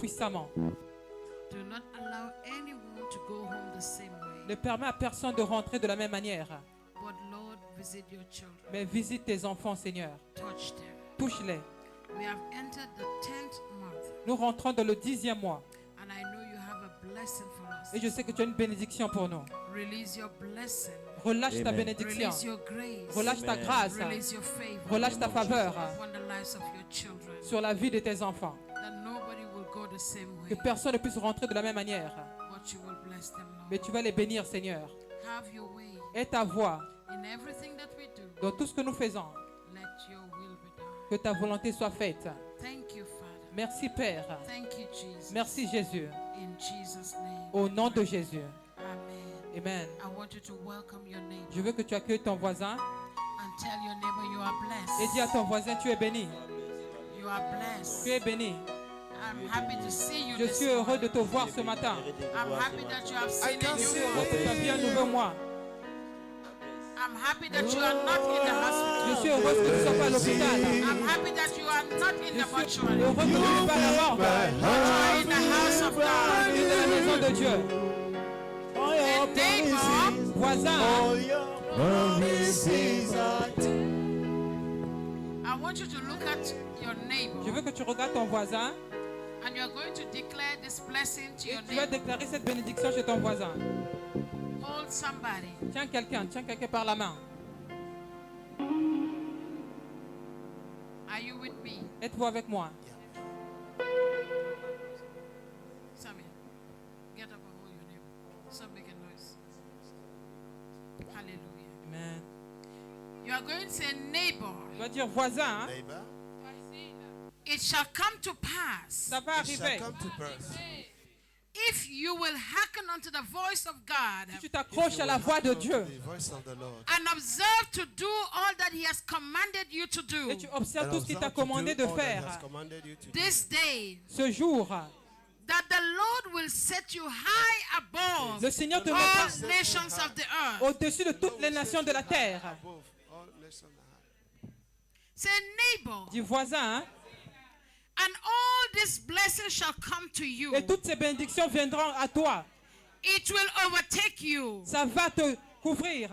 puissamment. Do not allow anyone to go home the same way. Ne permets à personne de rentrer de la même manière. But Lord, visit your children. Mais visite tes enfants, Seigneur. Touch them. Touche-les. We have entered the 10th month, Nous rentrons dans le 10e mois. and I know you have a blessing for us. Et je sais que tu as une bénédiction pour nous. Release your blessing. Relâche ta Amen. bénédiction. Release your grace. Relâche ta grâce. Release your favor Relâche ta faveur upon the lives of your children. sur la vie de tes enfants. That nobody will go the same Que way, personne ne puisse rentrer de la même manière. but you will bless them, Mais Lord. tu vas les bénir, Seigneur. Have your way Et ta voix in everything that we do. dans tout ce que nous faisons. Let your will be done. Que ta volonté soit faite. Thank you, Father. Merci, Père. Thank you, Jesus. Merci, Jésus. In Jesus' name. Au nom de Jésus. Amen. Amen. I want you to welcome your neighbor Je veux que tu accueilles ton voisin and tell your neighbor you are et dis à blessed. ton voisin, tu es béni. You are Tu es blessed. béni. I'm happy to see you Je this suis heureux de morning. te voir ce matin. I'm happy that you have seen a Tu new as vu un nouveau mois. I'm happy that you are not in the hospital. Je suis heureuse que tu ne sois pas à l'hôpital. I'm happy that you are not in the Je suis mortuary. heureux que tu ne sois pas à la mort. You are in the house of Tu es God. dans la maison de Dieu. And neighbor, Voisin, I want you to look at your je neighbor veux que tu regardes ton voisin and you are going to declare this blessing to et your tu vas neighbor. déclarer cette bénédiction chez ton voisin. Hold somebody. Tiens quelqu'un par la main. Are you with me? Êtes-vous avec moi? Samuel, get up and hold your neighbor. Stop making noise. Hallelujah. Amen. You are going to say, neighbor, Tu vas dire voisin, hein? Neighbor, it shall come to pass Ça va it shall arriver. come to pass. if you will hearken unto the voice of God Si tu t'accroches à la voix de Dieu The voice of the Lord. and observe to do all that he has commanded you to do et tu observes And tout ce qu'il t'a observe to commandé do de all that he has faire commanded you to do. this day, ce jour, that the Lord will set you high above le Seigneur te all mettra nations of the earth. au-dessus de toutes les nations de la terre. Above all nations high. Say, neighbor, Dis voisin, hein? and all these blessings shall come to you. Et toutes ces bénédictions viendront à toi. It will overtake you Ça va te couvrir.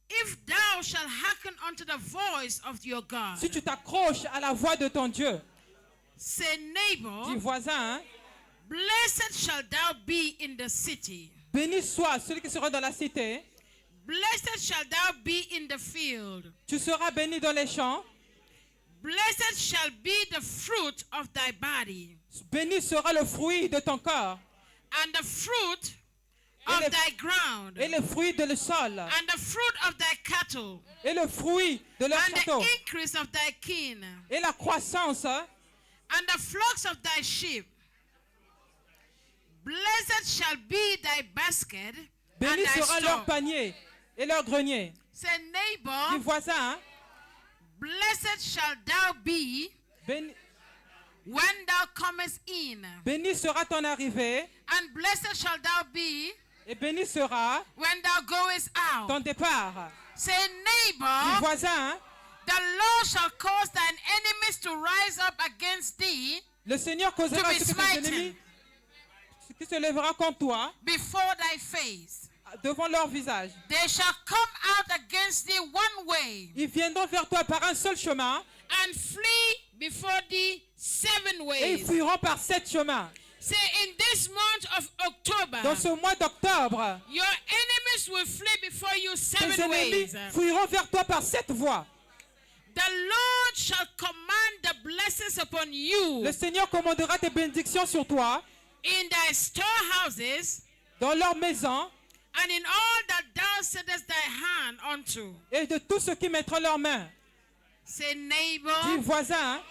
if thou shalt hearken unto the voice of your God. Si tu t'accroches à la voix de ton Dieu. Say, Dis neighbor, voisin, hein? blessed shall thou be in the city. Béni soit celui qui sera dans la cité. Blessed shall thou be in the field. Tu seras béni dans les champs. Blessed shall be the fruit of thy body, Béni sera le fruit de ton corps. and the fruit of le- thy ground, Et le fruit de le sol. and the fruit of thy cattle, Et le fruit de leur and château. the increase of thy kin, Et la croissance. and the flocks of thy sheep. Blessed shall be thy basket and Béni thy sera leur store. panier et leur grenier. Say, Dis neighbor, voisin, hein? blessed shall thou be Béni, when thou comest in, béni sera ton arrivée. and blessed shall thou be Et béni sera when thou goest out. ton départ. Say, Dis neighbor, voisin, hein? the Lord shall cause thine enemies to rise up against thee Le Seigneur causera To be à ce que tes smitten. ennemis qui se lèvera contre toi before thy face. devant leur visage. They shall come out against thee one way, Ils viendront vers toi par un seul chemin and flee before thee 7 et ils ways. fuiront par 7 chemins. Say, in this month of October, Dans ce mois d'octobre, your enemies will flee before you tes 7 ennemis ways. fuiront vers toi par 7 voies. The Lord shall command the blessings upon you Le Seigneur commandera tes bénédictions sur toi, in thy storehouses, dans leur maison and in all that thou settest thy hand unto. et de tous ceux qui mettront leurs mains. Say, Dis neighbor, voisin, hein?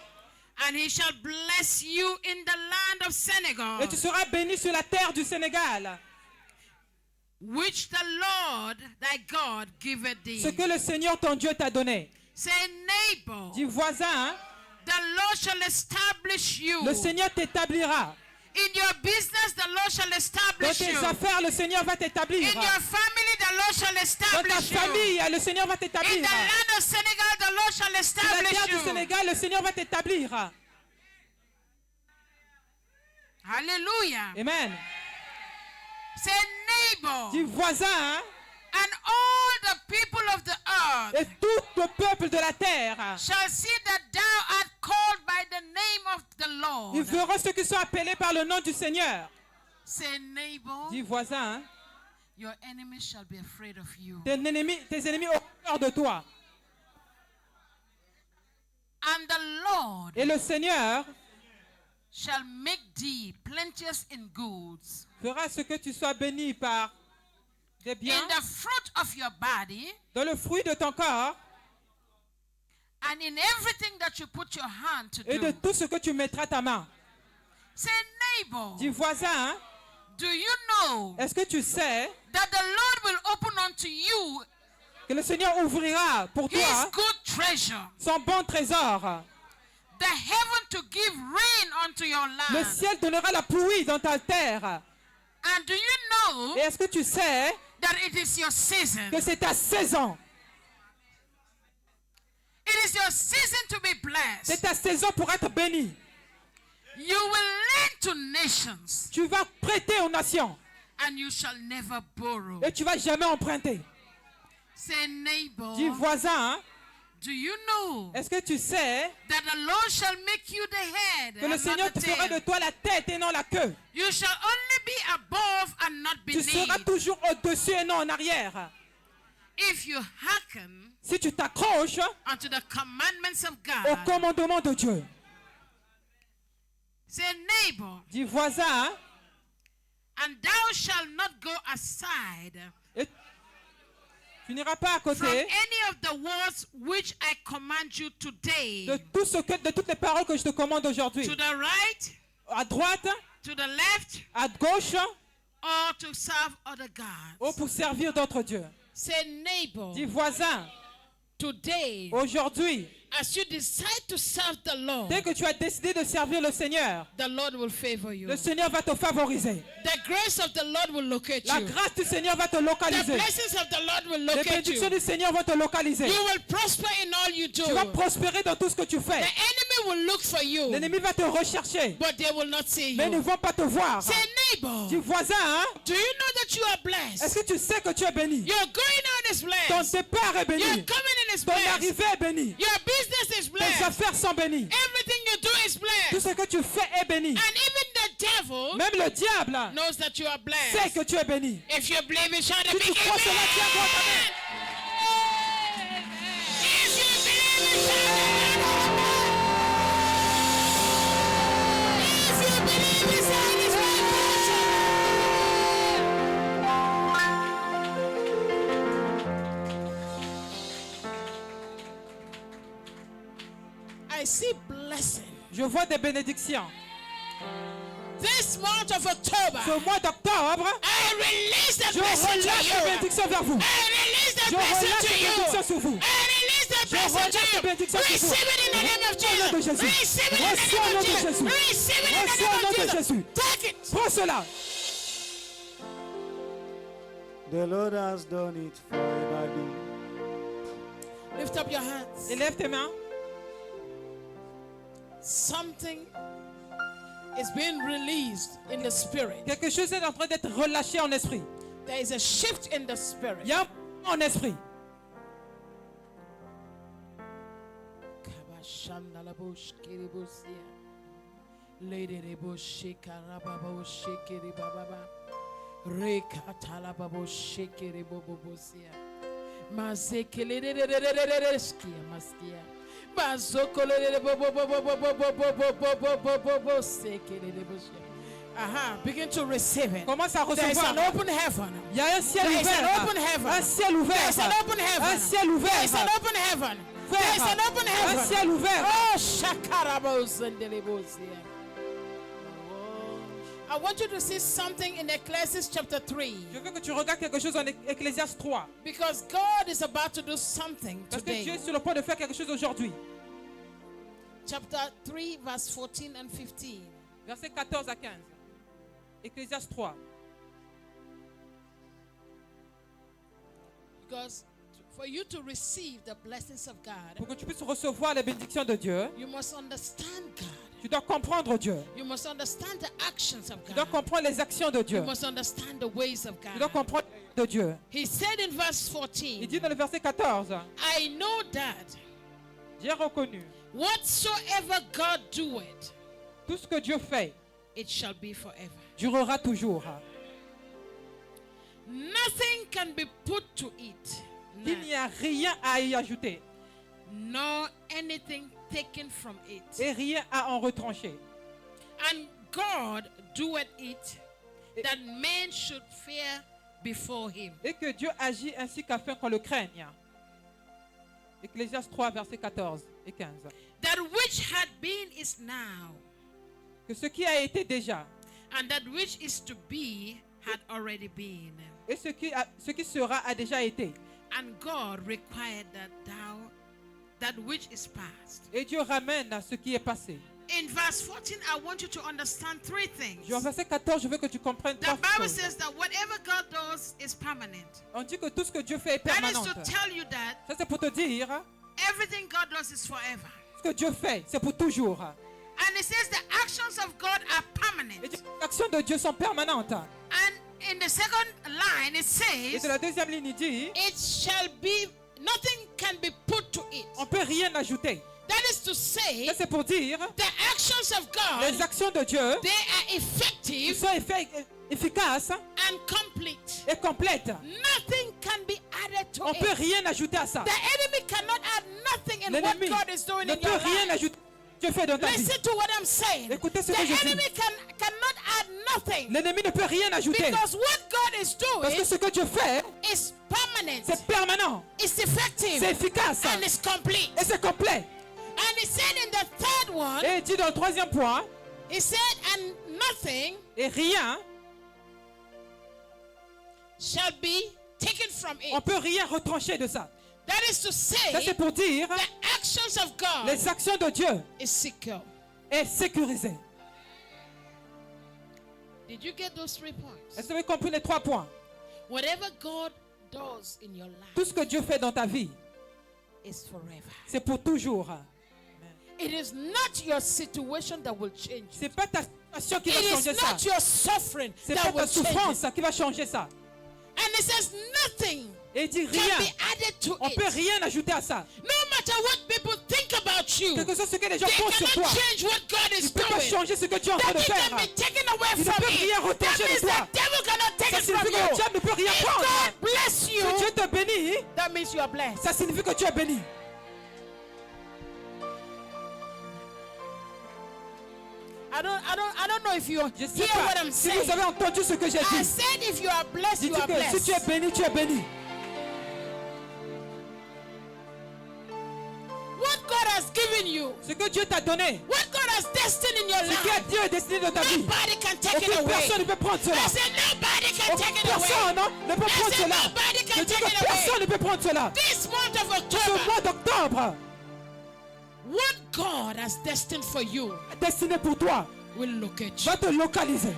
and he shall bless you in the land of Senegal, Et tu seras béni sur la terre du Sénégal. which the Lord thy God giveth thee. Ce que le Seigneur ton Dieu t'a donné. Say, neighbor, Dis voisin, hein? the Lord shall establish you. Le Seigneur t'établira. In your business, the Lord shall Dans establish tes you. affaires, le Seigneur va In t'établir. your family, the Lord shall Dans ta establish you. famille, le Seigneur va In t'établir. the land of Senegal, the Lord shall Sur la establish terre du you. Sénégal, le Seigneur va t'établir. Hallelujah. Amen. Say neighbor. Dis voisin, hein, And all the people of the et earth tout le peuple de la terre. shall see that thou art called by the name of the Ils Lord. verront ceux qui sont appelés par le nom du Seigneur. Say neighbor. Dis voisin, hein, Your enemies shall be afraid of you. tes ennemis ont peur de toi. And the Lord Et le Seigneur shall make thee plenteous in goods, fera ce que tu sois béni par des biens, in the fruit of your body, dans le fruit de ton corps and in everything that you put your hand to et de do. tout ce que tu mettras ta main. Say neighbor. Dis voisin, hein, Do you know est-ce que tu sais that the Lord will open unto you que le Seigneur ouvrira pour his toi good treasure, son bon trésor? the heaven to give rain unto your Le land? ciel donnera la pluie dans ta terre. And do you know Et est-ce que tu sais that it is your season? que c'est ta saison? It is your season to be C'est blessed. ta saison pour être béni. You will lend to nations Tu vas prêter aux nations and you shall never borrow. et tu vas jamais emprunter. Say neighbor, Dis voisin, hein, do you know est-ce que tu sais that the Lord shall make you the head que le and Seigneur not the fera de tail? toi la tête et non la queue? You shall only be above and not Tu seras beneath. toujours au-dessus et non en arrière. If you hearken Si tu t'accroches unto the commandments of au God. commandement de Dieu. Say neighbor, Dis voisin, hein, and thou shalt not go aside et tu n'iras pas à from côté any of the words which I command you today, de toutes les paroles que je te commande aujourd'hui. to the right, À droite, to the left, à gauche, or to serve other ou gods. pour servir d'autres dieux. Say neighbor, Dis voisin, today, aujourd'hui, as you decide to serve the Lord, dès que tu as décidé de servir le Seigneur, the Lord will favor you. le Seigneur va te favoriser. The grace of the Lord will locate La you. grâce du Seigneur va te The localiser. blessings of the Lord will Les locate bénédictions you. du Seigneur vont te localiser. You will prosper in all you do. Tu vas prospérer dans tout ce que tu The fais. enemy will look for you, L'ennemi va te rechercher, but they will not see mais ils ne you. vont pas te voir. Say neighbor, Dis voisin, hein, do you know that you are est-ce blessed? que tu sais que tu es béni? Your going out is Ton blessed. départ est Your béni. coming in is Ton blessed. arrivée est bénie. Your business is Tes blessed. affaires sont bénies. Everything you do is Tout blessed. ce que tu fais est béni. And even the devil Même le diable knows that you are sait blessed. que tu es béni. If you believe it, shout a Si big tu crois cela, tiens droit ta main. amen. If you believe it, shout a big amen. If you believe it, shout it right I see blessing. Je vois des bénédictions. This month of October, Ce mois d'octobre, I release the je blessing relâche to des you. bénédictions vers vous. I release the Je blessing relâche to des you. bénédictions sur vous. I release the Je blessing relâche to des you. bénédictions sur vous. Receive it in the name of Au nom de Jesus. Jésus. Receive it in the Reçois au name nom of de Jesus. Jésus. Receive it in the Reçois au nom name de of Jesus. Jésus. Take it. Prends cela. The Lord has done it finally. Lift up your hands. Élève tes mains. Something is being released in the spirit. Quelque chose est en train d'être relâché en esprit. There is a shift in the spirit. Il y a un mouvement en esprit. Begin to receive it. Commence à There is recevoir. an open heaven. Il y a un ciel There is ouvert. an open heaven. Un ciel ouvert. There is an open heaven. Un ciel There ouvert. is an open heaven. There is an open Un heaven. ciel ouvert. Oh, shakarabos and delebosia. I want you to see something in Ecclesiastes chapter 3. Je veux que tu regardes quelque chose en Ecclésiaste 3. Because God is about to do something Parce que Dieu today. est sur le point de faire quelque chose aujourd'hui. Chapter 3, verse 14 and 15. Versets 14 à 15. Ecclésiaste 3. Because For you to receive the blessings of God, Pour que tu puisses recevoir les bénédictions de Dieu, you must understand God. tu dois comprendre Dieu. You must understand the actions of Tu dois God. comprendre les actions de Dieu. You must understand the ways of Tu dois God. comprendre de Dieu. He said in verse Il 14, dit dans le verset 14, I know that j'ai reconnu whatsoever God doeth, tout ce que Dieu fait it shall be forever. durera toujours. Nothing can be put to it, Il n'y a rien à y ajouter nor anything taken from it. et rien à en retrancher. And God doeth it, that men should fear before him. Et que Dieu agit ainsi qu'afin qu'on le craigne. Ecclésiaste 3, versets 14 et 15. That which had been is now, Que ce qui a été déjà and that which is to be had already been. et ce qui sera a déjà été. And God required that which is past. Et Dieu ramène à ce qui est passé. In verse 14, I want you to understand three things. En verset 14, je veux que tu comprennes The trois Bible choses. says that whatever God does is permanent. On dit que tout ce que Dieu fait est That is permanent. to tell you that Ça, c'est pour te dire, everything God does is forever. ce que Dieu fait, c'est pour toujours. And it says the actions of God are permanent. Et les actions de Dieu sont permanentes. And in the second line, it Et says, de la deuxième ligne, il dit, it shall be, nothing can be put to it. on ne peut rien ajouter. That is to say, Ça, c'est pour dire, the actions of les God, actions de Dieu they are ils effective sont efficaces and complete. et complètes. Nothing can be added to On ne peut it. rien ajouter à ça. The enemy cannot add nothing in what L'ennemi God is doing ne in peut your rien life. ajouter à ce que Dieu fait dans ta vie. Listen to what I'm saying. Écoutez ce The que je dis. enemy cannot add nothing L'ennemi ne peut rien ajouter. because what God is Parce que doing ce que Dieu fait, is permanent, c'est permanent, it's effective, c'est efficace and it's complete. et c'est complet. And he said in the third one, Et il dit dans le troisième point, he said, and nothing et rien, shall be taken from on ne it. peut rien retrancher de ça. That is to Ça, say, c'est pour dire, the actions of God les actions de Dieu is secure. est sécurisée. Did you get those 3 points? Est-ce que vous avez compris les 3 points? Whatever God does in your life Tout ce que Dieu fait dans ta vie, is forever. c'est pour toujours. It is not your situation that will change. Ce n'est pas ta situation qui va It changer is ça. not your suffering C'est that pas will ta change souffrance it. qui va changer ça. And it says nothing Et il dit can rien. be added to On ne peut it. rien ajouter à ça. No matter what people think about you, Quel que soit ce que les gens they pensent sur toi, cannot change what God il is ne peut pas doing. changer ce que tu es en train de Nothing faire. can be taken away Il ne from peut it. rien That retenir de means toi. the devil cannot take Ça it from signifie que le you. diable ne peut rien If prendre. God bless you, Si Dieu te bénit, that means you are blessed. ça signifie que tu es béni. I don't know if you Je sais hear what pas I'm si saying. vous avez entendu ce que j'ai I dit. said if you are blessed, J'ai you dit are que si tu es blessed. béni, tu es béni. What God has given you, Ce que Dieu t'a donné, what God has destined in your ce que life, Dieu est destiné dans ta vie, nobody can take it aucune away. personne ne peut prendre cela. I said nobody can Aucune take it away. personne ne peut prendre said cela. nobody can Je dis take que it away. personne ne peut prendre cela. This month of Ce October, mois d'octobre, what God has destined for you destiné pour toi, will locate you. va te localiser.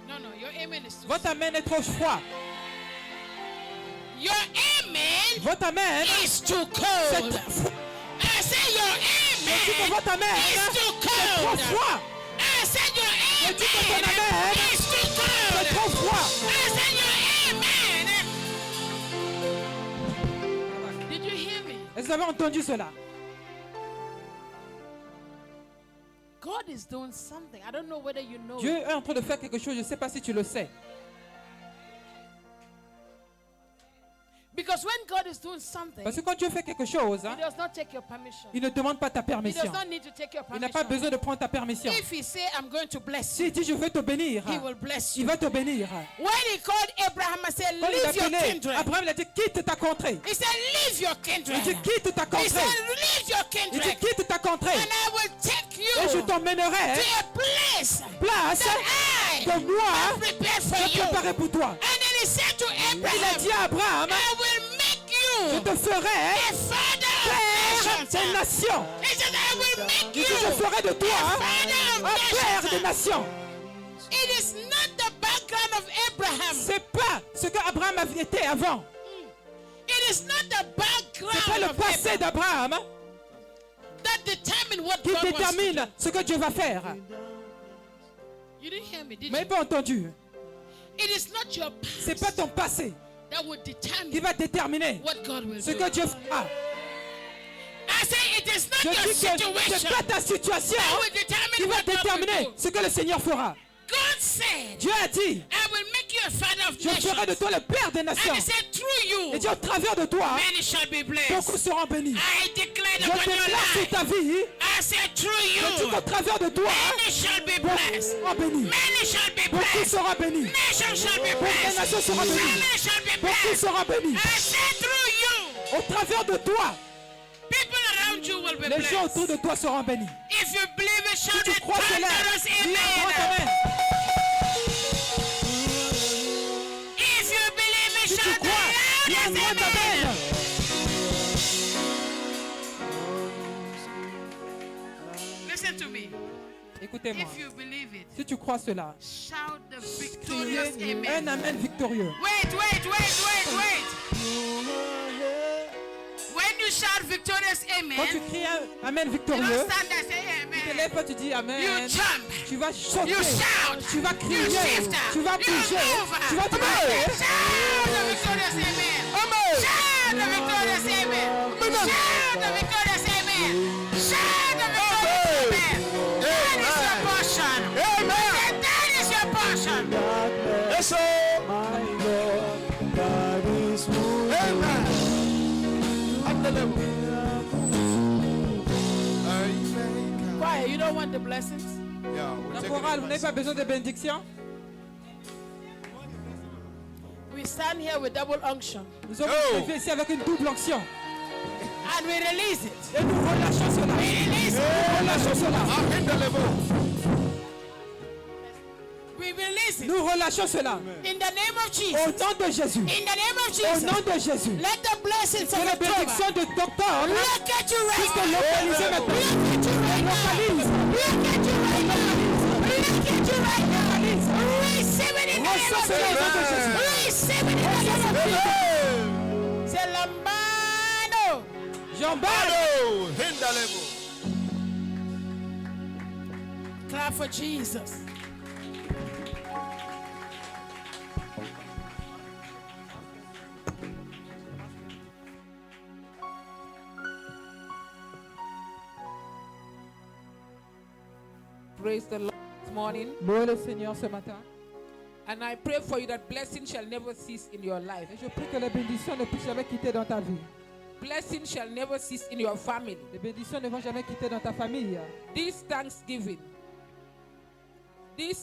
No, your amen is too Votre amen est trop froid. Your amen Votre amen is too c'est cold. trop froid. I said your Je dis que amen votre amen is too c'est trop cold. froid. I said your Je dis que ton amen amen is too c'est cold. trop froid. I said your amen. Did you hear me? Est-ce que vous avez entendu cela? God is doing something. I don't know whether you know. Dieu est en train de faire quelque chose, je ne sais pas si tu le sais. Because when God is doing something, Parce que quand Dieu fait quelque chose, He does not take your permission. il ne demande pas ta He permission. does not need to take your Il n'a pas permission. besoin de prendre ta permission. If He say, I'm going to bless you, S'il dit je veux te bénir, He will bless il you. va te bénir. When He called Abraham and said, Quand il leave a your appelé kindred. Abraham, il a dit quitte ta contrée. He said, leave your Il kindred. dit quitte ta He contrée. said, leave your Il dit kindred. quitte ta contrée. And I will take Et je you t'emmènerai to a place place that I que moi have prepared for j'ai you. préparé pour toi. And then He said to Il a Abraham, dit à Abraham, I will make je you te ferai a father père of des nations. nations. He said, I will make Il you dit je ferai de toi father un of père des nations. nations. It is not the background background of Abraham. C'est pas ce qu'Abraham avait été avant. It is not the C'est pas background le of passé Abraham d'Abraham that determine what qui God wants to do. détermine ce que Dieu va faire. You didn't hear me, did Vous m'avez you? pas entendu. It is not your C'est past pas ton passé that will qui determine va déterminer what God will ce do. que Dieu fera. I say it is Je not your dis que situation c'est pas ta situation that will qui determine va what God will déterminer do. ce que le Seigneur fera. God said, Dieu a dit, I will make you a father of je ferai de nations. toi le Père des And nations. he said, through you, Et Dieu, au travers de toi, many shall be blessed. beaucoup seront bénis. I declare Je upon your déclare sur life. ta vie, I said, through je dis you, qu'au travers de toi, many shall be beaucoup blessed. seront bénis. Many shall be Beaucoup blessed. seront bénis. Nations shall be Beaucoup de blessed. nations seront bénies. Family shall be Beaucoup blessed. seront bénis. I said, through you, Au travers de toi, people around you will be les gens autour blessed. de toi seront bénis. If you believe it, Si shout tu it, crois cela, thunderous dis un grand amen. amen. If you believe it, Si tu shout crois, dis un the grand loudest amen. amen. Listen to me. Écoutez-moi. If you believe it, Si tu crois cela, shout the victorious criez amen. un amen victorieux. Wait. When you shout victorious Quand amen, tu cries un amen you victorieux, don't stand there and say tu te amen. lèves, tu dis You amen. jump. Tu vas chanter, You shout. tu vas You crier, shift. tu vas You bouger, move. tu vas te bouger. Shout the victorious amen. Shout the victorious amen. Shout the victorious amen. Shout the victorious amen. That is your portion. That is your portion. Yes, my God, that is who Why? You don't want the blessings? Yeah, we'll La take chorale, it vous n'avez pas besoin de bénédiction? We stand here with double unction Nous sommes Oh. arrivés ici avec une double onction. and we release it. Et nous relâchons cela. Nous relâchons cela. We release it. Nous relâchons cela. In the name of Au Jesus. nom de Jésus. In the name of Au Jesus. nom de Jésus. Let the blessings Que of les October bénédictions d'octobre look at you right puissent te now. localiser maintenant. Look at you right now. Localise. Look at you right now. Look at you right now. Receive it in the name of Reçois cela au nom de Jésus. Jesus. Receive it in the name of Jesus. C'est lambano. J'emballe. Clap for Jesus. Praise the Lord this morning. Louez le Seigneur ce matin. And I pray for you that blessing shall never cease in your life. Et je prie que les bénédictions ne puissent jamais quitter dans ta vie. Blessing shall never cease in your family. Les bénédictions ne vont jamais quitter dans ta famille. This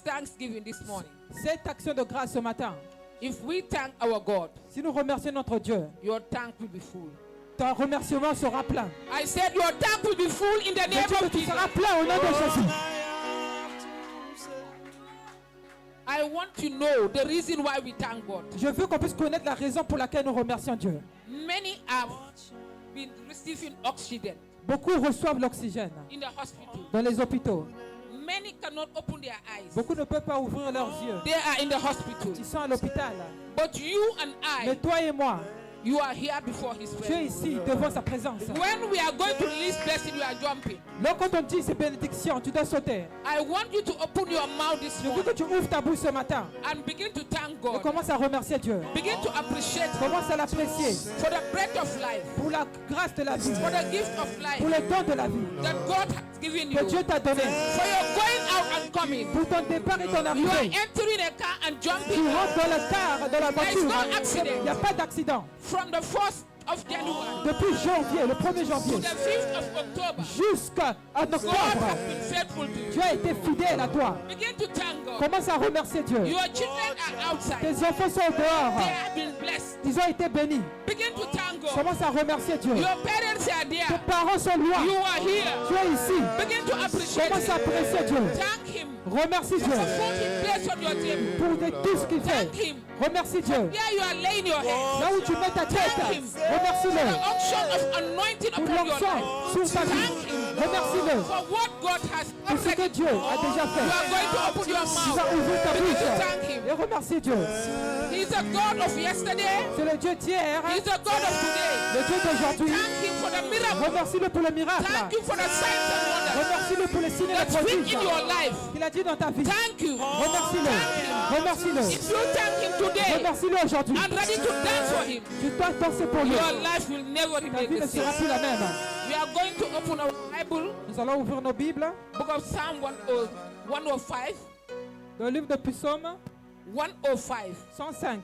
Thanksgiving this morning, Cette action de grâce ce matin, if we thank our God, si nous remercions notre Dieu, your tank will be full. ton remerciement sera plein. I said your tank will be full in the Je name dis que of tu Jesus. seras plein au nom de Jésus. I want to know the reason why we thank God. Je veux qu'on puisse connaître la raison pour laquelle nous remercions Dieu. Many have been receiving oxygen Beaucoup reçoivent l'oxygène in the hospital. dans les hôpitaux. Many cannot open their eyes. Beaucoup ne peuvent pas ouvrir leurs yeux. They are in the hospital. Ils sont à l'hôpital. But you and Mais I, toi et moi, you are here before His tu es presence. ici devant sa présence. When we are going to release blessing, you are jumping. Donc quand on dit ces bénédictions, tu dois sauter. I want you to open your mouth this Je veux que morning tu ouvres ta bouche ce matin and begin to thank et God. commence à remercier Dieu. Begin to appreciate Him Commence à l'apprécier for the breath of life, pour la grâce de la vie, for the gift of pour life le don de la vie that God has given que you, Dieu t'a donné. for your going out and coming. Pour ton départ et ton You are arrivée. entering a car and Tu jumping rentres dans le car, dans la There is no voiture. accident. Il n'y a pas d'accident. from the 1st of January Depuis janvier, le 1er to janvier, the 5th of October. jusqu'à God octobre, has been faithful to you. Dieu a été fidèle à toi. Begin to thank God. Commence à remercier Dieu. Your children are outside. Tes enfants sont They dehors. have been blessed. Ils ont été bénis. Begin to thank God. Commence à remercier Dieu. Your parents are Tes there. parents sont You loin. are here. Tu es ici. Begin to appreciate Commence à Him. apprécier Dieu. Thank Him Remercie for Dieu food He placed on your table. pour tout ce qu'il fait. Thank Him. Remercie Dieu. There you are laying your head. Là où tu mets ta tête, Thank Him. The remercie-le unction of anointing pour upon your l'onction life. sur ta vie. Thank Him Remercie-le for what God has pour ce que already Dieu done. a déjà You are fait. going to open your Tu vas mouth. ouvrir ta Begin to bouche thank Him. et remercier Dieu. He's the God of yesterday. C'est le Dieu d'hier, He's the God of today. le Dieu d'aujourd'hui. Thank Him for the miracle. Remercie-le pour le miracle. Thank you for the signs and wonders Remercie-le pour les signes et les that speak prodiges in your life. qu'il a dit dans ta vie. Thank you. Remercie-le. Remercie-le. If you thank Him today Remercie-le aujourd'hui. and ready to dance for Him, Tu dois penser pour lui. your life will never Ta vie remain ne the sera same. plus la même. We are going to open our Bible, Nous allons ouvrir nos Bibles book of Psalm 105, dans le livre de Psaume 105, 105.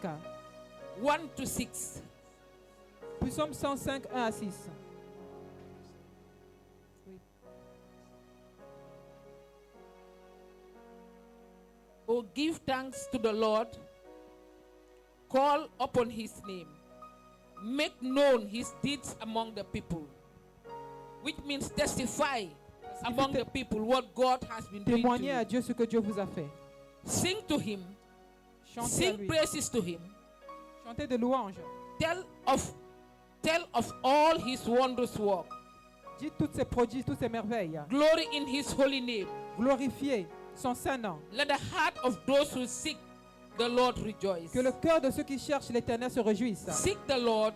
1 to 6. Psaume 105, 1 à 6. Oh, give thanks to the Lord. Call upon His name. Make known His deeds among the people. Which means testify among the people what God has been doing to Témoignez à you. Dieu ce que Dieu vous a fait. Sing to Him. Chantez à Sing lui. praises to Him. Chantez de louanges. Tell of all His wondrous work. Dites toutes ses prodiges, toutes ses merveilles. Glory in His holy name. Glorifiez son saint nom. Let the heart of those who seek the Lord rejoice. Que le cœur de ceux qui cherchent l'Éternel se réjouisse. Seek the Lord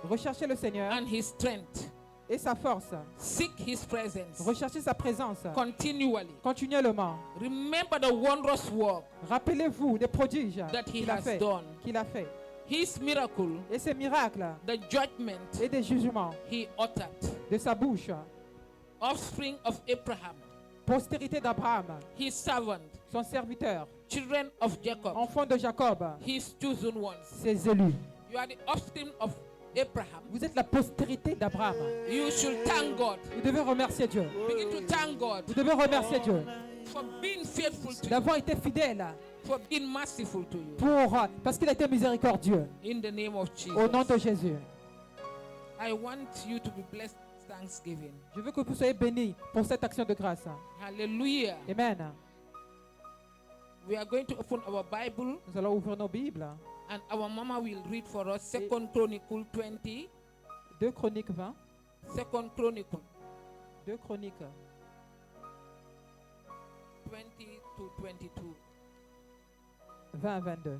Recherchez le Seigneur and His strength. et sa force. Seek His presence Recherchez sa présence continually. continuellement. Remember the wondrous work Rappelez-vous des prodiges that He qu'il a has fait. done. Qu'il a fait. His miracle, Et ses miracles the judgment et des jugements He uttered. de sa bouche. Offspring of Abraham, Postérité d'Abraham, His servant, son serviteur. children of Jacob, Enfant de Jacob, His chosen ones. ses élus. You are the offspring of Abraham. Vous êtes la postérité d'Abraham. You should thank God. Vous devez remercier Dieu. Begin to thank God Vous devez remercier Dieu for being faithful to you, d'avoir été fidèle for being merciful to you. parce qu'il a été miséricordieux. In the name of Au nom Jesus. de Jésus. I want you to be blessed with Thanksgiving. Je veux que vous soyez bénis pour cette action de grâce. Hallelujah. Amen. We are going to open our Bible Nous allons ouvrir nos Bibles. and our mama will read for us 2 Chronicle 20. 2 Chroniques 20. 2 Chronicle 2 Chroniques 20 to 22. 20 à 22.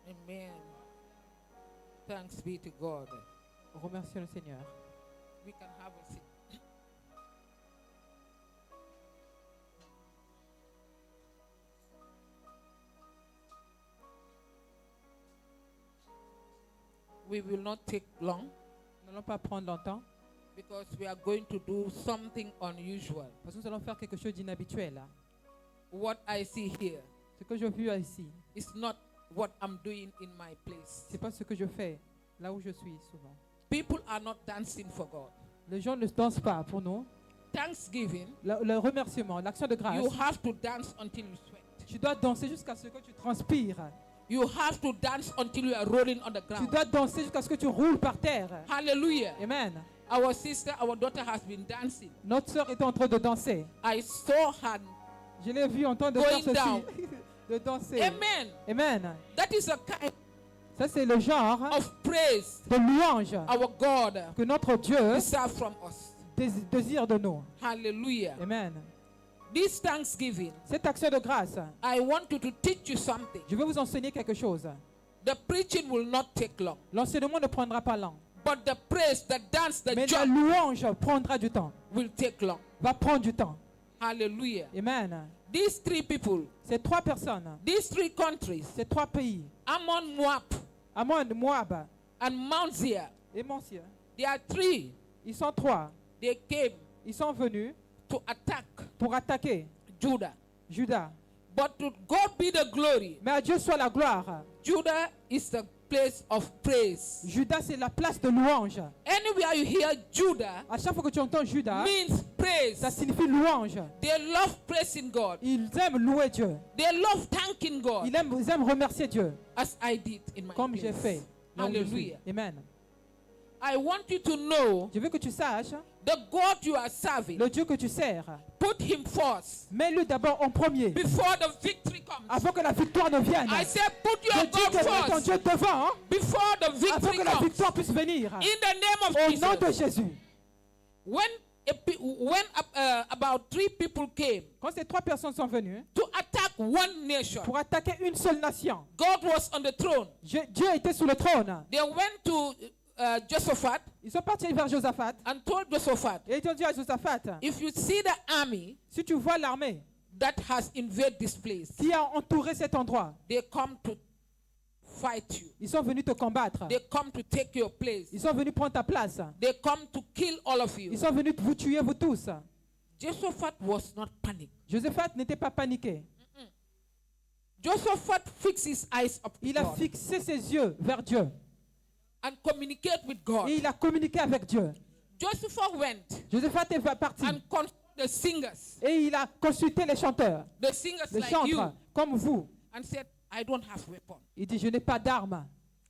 Amen. Amen. Thanks be to God. Remercions le Seigneur. We can have a seat. We will not take long Nous n'allons pas prendre longtemps because we are going to do something unusual. parce que nous allons faire quelque chose d'inhabituel. What I see here Ce que je vis ici, is not what I'm doing in my place. c'est pas ce que je fais là où je suis souvent. People are not dancing for God. Les gens ne dansent pas pour nous. Thanksgiving, Le remerciement, l'action de grâce, you have to dance until you sweat. tu dois danser jusqu'à ce que tu transpires. You have to dance until you are rolling on the Tu ground. dois danser jusqu'à ce que tu roules par terre. Hallelujah. Amen. Our sister, our daughter has been dancing. Notre sœur était en train de danser. I saw her. Je l'ai vue en train de Going faire down. ceci. De danser. Amen. Amen. That is a kind Ça, c'est le genre of praise de louange our God que notre Dieu deserves from us. désire de nous. Hallelujah. Amen. This Thanksgiving, Cette action de grâce, I want to teach you something. je vais vous enseigner quelque chose. The preaching will not take long, L'enseignement ne prendra pas long. but the praise, the dance, the Mais la joy louange prendra du temps. will take long. Va prendre du temps. Hallelujah. Amen. These three people, Ces trois personnes, these three countries, ces trois pays, Ammon, Moab, Ammon, Moab and Mount Seir, et Monsieur, they are three. ils sont trois. They came Ils sont venus to attack pour attaquer Judah. Judas. But to God be the glory. Mais à Dieu soit la gloire. Judah is the place of praise. Judas, c'est la place de louange. Anywhere you hear Judah, À chaque fois que tu entends Judas, means praise. ça signifie louange. They love praising God. Ils aiment louer Dieu. They love thanking God, Ils aiment remercier Dieu, as I did in my comme place. j'ai fait. là où je suis. Hallelujah. Amen. I want you to know Je veux que tu saches, the God you are serving. le Dieu que tu sers, Put him first mets-le d'abord en premier, before the victory comes. avant que la victoire ne vienne. I said, put Je your dis que God mets ton first Dieu devant, before the avant victory que la comes. victoire puisse venir. In the name of Au nom de Jesus. Jésus. When about three people came Quand ces trois personnes sont venues to attack one nation, pour attaquer une seule nation, God was on the throne. Dieu était sur le trône. They went to Jehoshaphat Ils sont partis vers Josaphat and told Jehoshaphat, et ils ont dit à Josaphat, if you see the army si tu vois l'armée that has invaded this place, qui a entouré cet endroit, they come to fight you. ils sont venus te combattre. They come to take your place. Ils sont venus prendre ta place. They come to kill all of you. Ils sont venus vous tuer, vous tous. Jehoshaphat was not panicked. Josaphat n'était pas paniqué. Jehoshaphat fixed his eyes up to Il a God fixé ses yeux vers Dieu. and communicate with God. Et il a communiqué avec Dieu. Jehoshaphat went Josaphat est parti. and consulted the singers, Et il a consulté les chanteurs, the singers les like you, chantres, comme vous. and said, I don't have weapon. Il dit, je n'ai pas d'armes.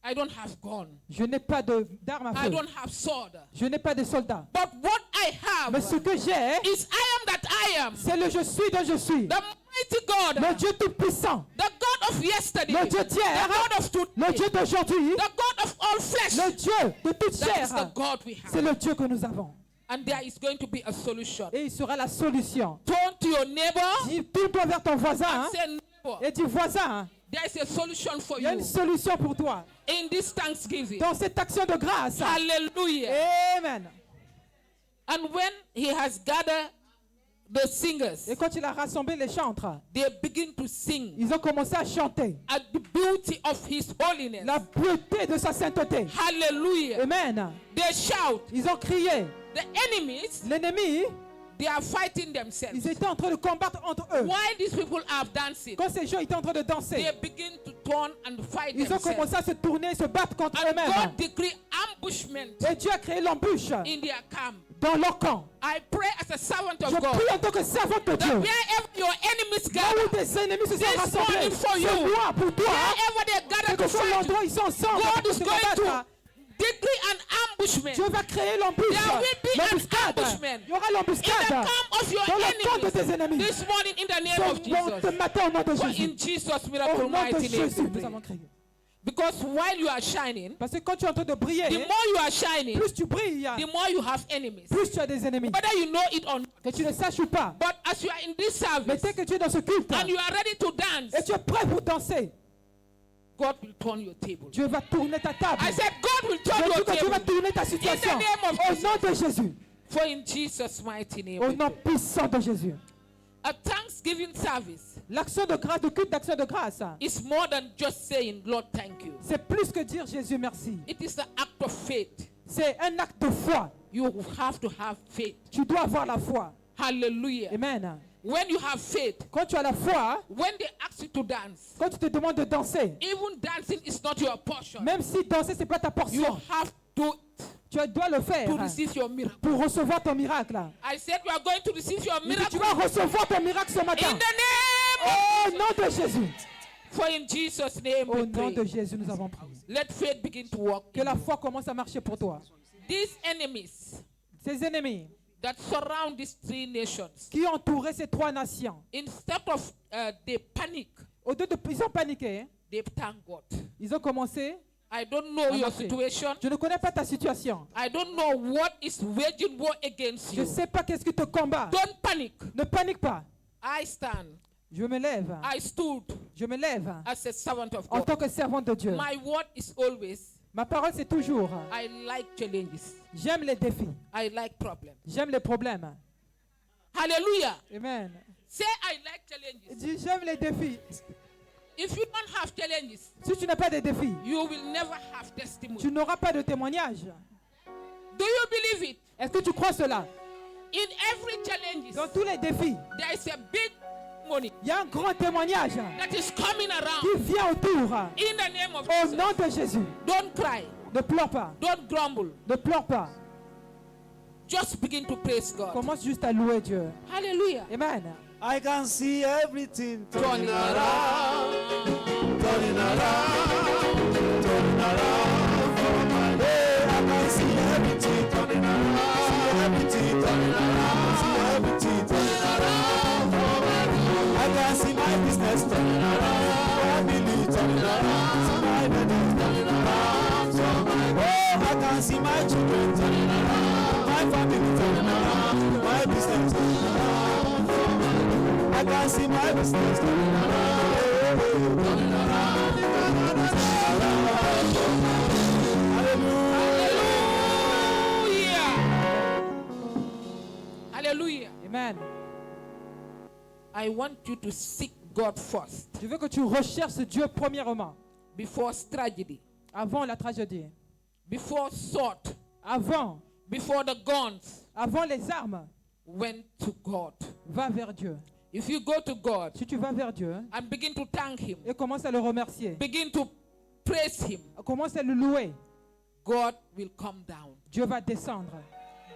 I don't have gun. Je n'ai pas d'armes à I feu. don't have sword. Je n'ai pas de soldats. But what I Mais have ce que j'ai, is I am that I am. c'est le je suis dont je suis. The mighty God, Le Dieu tout-puissant. the God of yesterday, Le Dieu the d'hier. God of Le today, Dieu d'aujourd'hui. the God of all flesh. Le Dieu de toute That is the chair. God we C'est have. le Dieu que nous avons. And there is going to be a solution. Et il sera la solution. Turn to your neighbor Dis, tourne-toi vers ton voisin and hein, say, neighbor, et dis, voisin, there is a solution for il y a you une solution pour toi. in this Thanksgiving. Dans cette action de grâce. Hallelujah. Amen. And when he has gathered the singers, Et quand il a rassemblé les chantres, they begin to sing ils ont commencé à chanter at the beauty of his holiness. la beauté de sa sainteté. Hallelujah. Amen. They shout. Ils ont crié. The enemies, L'ennemi, they are fighting themselves. ils étaient en train de combattre entre eux. While these people are dancing, Quand ces gens étaient en train de danser, they begin to turn and fight ils ont themselves. commencé à se tourner et se battre contre And eux-mêmes. God decree ambushment Et Dieu a créé l'embûche in their camp. dans leur camp. I pray as a servant Je of God prie en tant que servant de that Dieu. wherever your enemies Là où gather, tes ennemis se sont This rassemblés, morning for you. c'est moi pour toi. wherever they Quel gather que to soit fight you, l'endroit, ils sont ensemble. God pour is se going to combattre. decree an ambushment Dieu va créer l'embûche. There will be an L'embuscade. ambushment Il y aura in the l'embuscade camp of your dans le camp de tes enemies ennemis. this morning in the name of Ce Jesus. matin au nom de For Jésus. in Jesus' Au miracle nom de mighty name Jésus, we nous pray. avons crié. Because while you are shining, Parce que quand tu es en train de briller, the more you are shining, plus tu brilles, the more you have enemies. plus tu as des ennemis. Whether you know it or not. Que tu le saches ou pas. But as you are in this Mais service dès que tu es dans ce culte and you are ready to dance, et tu es prêt pour danser, God will turn your table. Dieu va tourner ta table. I said, God will Je turn dis your que Dieu va table. tourner ta situation. In the name of Au nom de Jésus. For in Jesus' mighty name. Au we nom pray. puissant de Jésus. A thanksgiving service L'action de grâce, de culte d'action de grâce, is more than just saying, Lord, thank you. c'est plus que dire Jésus merci. It is the act of faith. C'est un acte de foi. You have to have faith. Tu dois avoir la foi. Hallelujah. Amen. When you have faith, Quand tu as la foi, when they ask you to dance, quand tu te demandes de danser, even dancing is not your portion. même si danser c'est pas ta You portion, have to tu dois le faire to receive your miracle. pour recevoir ton miracle. I said you are going to receive your Il dit, tu miracle vas recevoir ton miracle ce matin. in the name Au of nom de Jésus. For in Jesus' name Au we nom de pray. Jésus, nous avons prié. Let faith begin to work. Que la foi commence à marcher pour toi. these enemies Ces ennemis that surround these three nations, qui entouraient ces trois nations, instead of they panic, ils ont paniqué. Hein. they thank God. Ils ont commencé. I don't know your marcher. situation. Je ne connais pas ta situation. I don't know what is waging war against Je ne you. sais pas qu'est-ce qui te combat. Don't panic. Ne panique pas. I stand. Je me lève. I stood Je me lève as a servant of en God. tant que servant de Dieu. My word is always, Ma parole, c'est toujours, I like challenges. j'aime les défis. I like problems. J'aime les problèmes. Hallelujah. Amen. Say I like challenges. Dis, j'aime les défis. If you don't have challenges, Si tu n'as pas de défis, you will never have testimony. tu n'auras pas de témoignage. Do you believe it? Est-ce que tu crois cela? In every challenge, Dans tous les défis, there is a big money il y a un grand témoignage that is coming around. qui vient autour. In the name of Au Jesus. nom de Jésus. Don't cry. Ne pleure pas. Don't grumble. Ne pleure pas. Just begin to praise God. Commence juste à louer Dieu. Hallelujah. Amen. I can see everything Turning around. turning around, turning around for my day. I can see everything turning around, see everything turning around, see everything turning around for my good. I can see my business turning around, family turning around, see my business turning around for my good. Oh, I can see my children turning around, my family turning around, my business turning around for my good. I can see my business turning around, turning around, Hallelujah. Hallelujah. Amen. I want you to seek God first Je veux que tu recherches Dieu premièrement, before tragedy, avant la tragédie, before sword, avant the guns. avant les armes. Went to God. Va vers Dieu. If you go to God Si tu vas vers Dieu and begin to thank Him, et commence à le remercier, begin to praise Him, commence à le louer, God will come down. Dieu va descendre.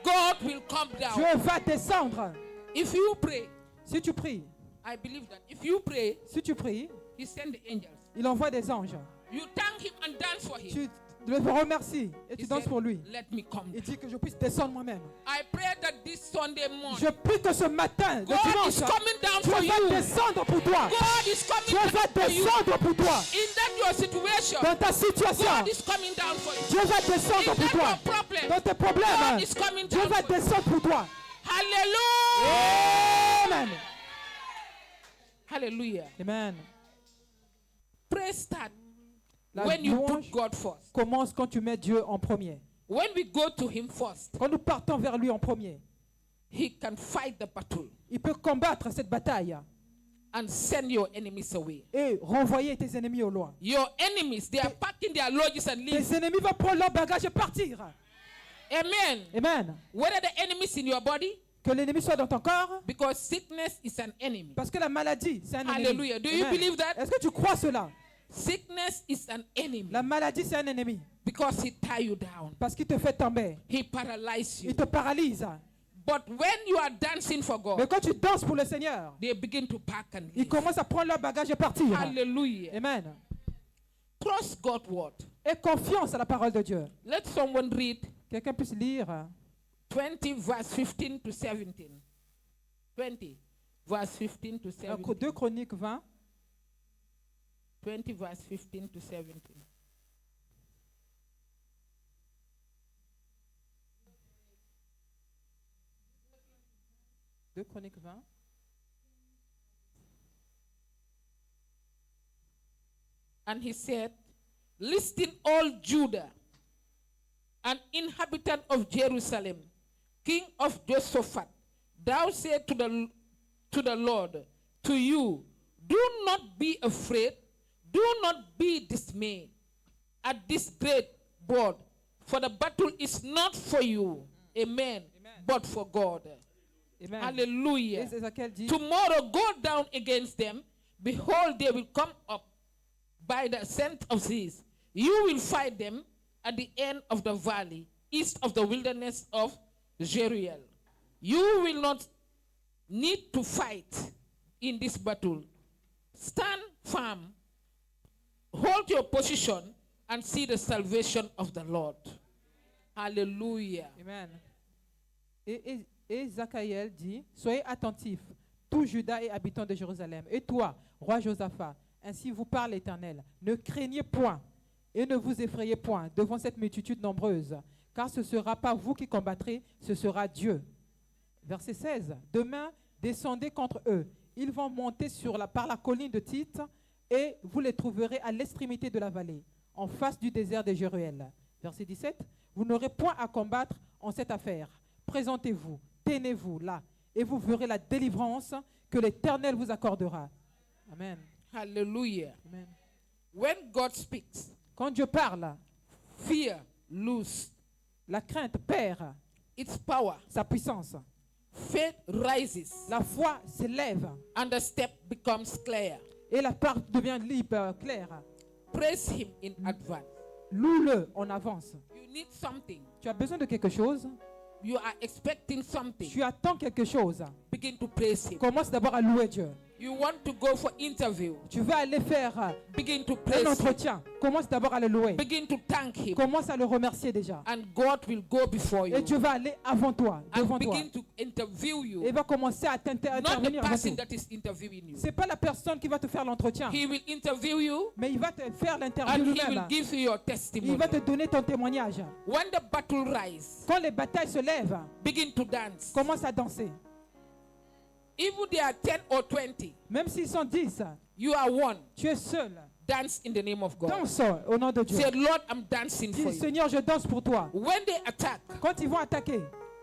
God will come Dieu down. va descendre. If you pray, Si tu pries, I believe that if you pray, si tu pries, He send the angels. il envoie des anges. You thank Him and dance for Him. Tu le remercies et He tu danses said, pour lui. let me come Il down. dit que je puisse descendre moi-même. I pray that this Sunday morning, Je prie que ce matin, le God is dimanche, coming down Dieu for va you. descendre pour toi. God is coming Dieu down va for you. descendre pour toi. In that your situation, Dans ta situation, God is coming down for you. Dieu va descendre In pour that toi. your problem, Dans tes problèmes, God is coming Dieu down va for you. descendre pour toi. Hallelujah. Amen. Hallelujah. Amen. Praise start La when you put louange God first. commence quand tu mets Dieu en premier. When we go to Him first, Quand nous partons vers lui en premier, He can fight the battle il peut combattre cette bataille and send your enemies away. et renvoyer tes ennemis au loin. Your enemies, they are packing their lodges and leave. Tes ennemis vont prendre leur bagage et partir. Amen. Amen. Whether the enemies in your body, Que l'ennemi soit dans ton corps, because sickness is an enemy. parce que la maladie, c'est un ennemi. Hallelujah. Do you Amen. believe that? Est-ce que tu crois cela? Sickness is an enemy La maladie, c'est un ennemi. because he tie you down. Parce qu'il te fait tomber. He paralyzes you. Il te paralyse. But when you are dancing for Mais God, quand tu danses pour le Seigneur, they begin to pack and ils leave. commencent à prendre leur bagage et partir. Hallelujah. Amen. Trust God's word. Et confiance à la parole de Dieu. Let someone read Quelqu'un puisse lire 20 verse 15 to 17. 20 verse 15 to 17. 2 Chroniques 20. 20 verse 15 to 17. Deux Chroniques 20. And he said, listen all Judah and inhabitant of Jerusalem, king of Jehoshaphat, thou say to the Lord, to you, do not be afraid, do not be dismayed at this great board, for the battle is not for you, amen, but for God. Amen. Hallelujah. Et Ézéchiel dit, Tomorrow go down against them. Behold, they will come up by the ascent of seas. You will fight them at the end of the valley, east of the wilderness of Jeriel. You will not need to fight in this battle. Stand firm, hold your position, and see the salvation of the Lord. Hallelujah. Amen. Et Zachaïel dit, soyez attentifs, tout Juda et habitants de Jérusalem. Et toi, roi Josaphat, ainsi vous parle l'Éternel. Ne craignez point et ne vous effrayez point devant cette multitude nombreuse, car ce ne sera pas vous qui combattrez, ce sera Dieu. Verset 16. Demain, descendez contre eux. Ils vont monter par la colline de Tite et vous les trouverez à l'extrémité de la vallée, en face du désert de Jéruel. Verset 17. Vous n'aurez point à combattre en cette affaire. Présentez-vous, tenez-vous là, et vous verrez la délivrance que l'Éternel vous accordera. Amen. Hallelujah. Amen. When God speaks, Quand Dieu parle, fear loses la crainte perd its power. sa puissance. Faith rises La foi s'élève and the step becomes clear. et la part devient libre, claire. Praise Him in advance. Loue-le en avance. You need something. Tu as besoin de quelque chose. You are expecting something. Tu attends quelque chose. Begin to praise Him. Commence d'abord à louer Dieu. You want to go for interview. Tu veux aller faire Begin to un praise Him. entretien. Commence d'abord à le louer. Begin to thank Him. Commence à le remercier déjà. And God will go before Et you. Dieu va aller avant toi, And devant toi. begin to interview Et you. va commencer à Not the intervenir avant person toi. that is interviewing you. C'est pas la personne qui va te faire l'entretien, He will interview you mais il va te faire l'interview and He will lui-même. give you your Il testimony. va te donner ton témoignage. When the battle rises, Quand les batailles se lèvent, begin to dance. commence à danser. Even they are 10 or 20, Même s'ils sont 10, you are one. tu es seul. Dance in the name of God. Danse au nom de Dieu. Say, Lord, I'm dancing for Dis, you. Seigneur, je danse pour toi. When they attack, Quand ils vont attaquer,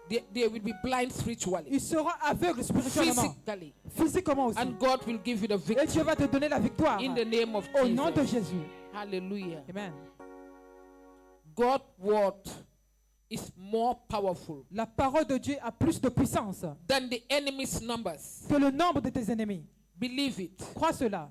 they will be blind spiritually, ils seront aveugles spirituellement, physically, physiquement aussi. and God will give you the Et victory Dieu va te donner la victoire in the name of au nom de Jesus. Jésus. Hallelujah. Amen. God's word is more powerful La parole de Dieu a plus de puissance than the enemy's numbers. que le nombre de tes ennemis. Believe it. Crois cela.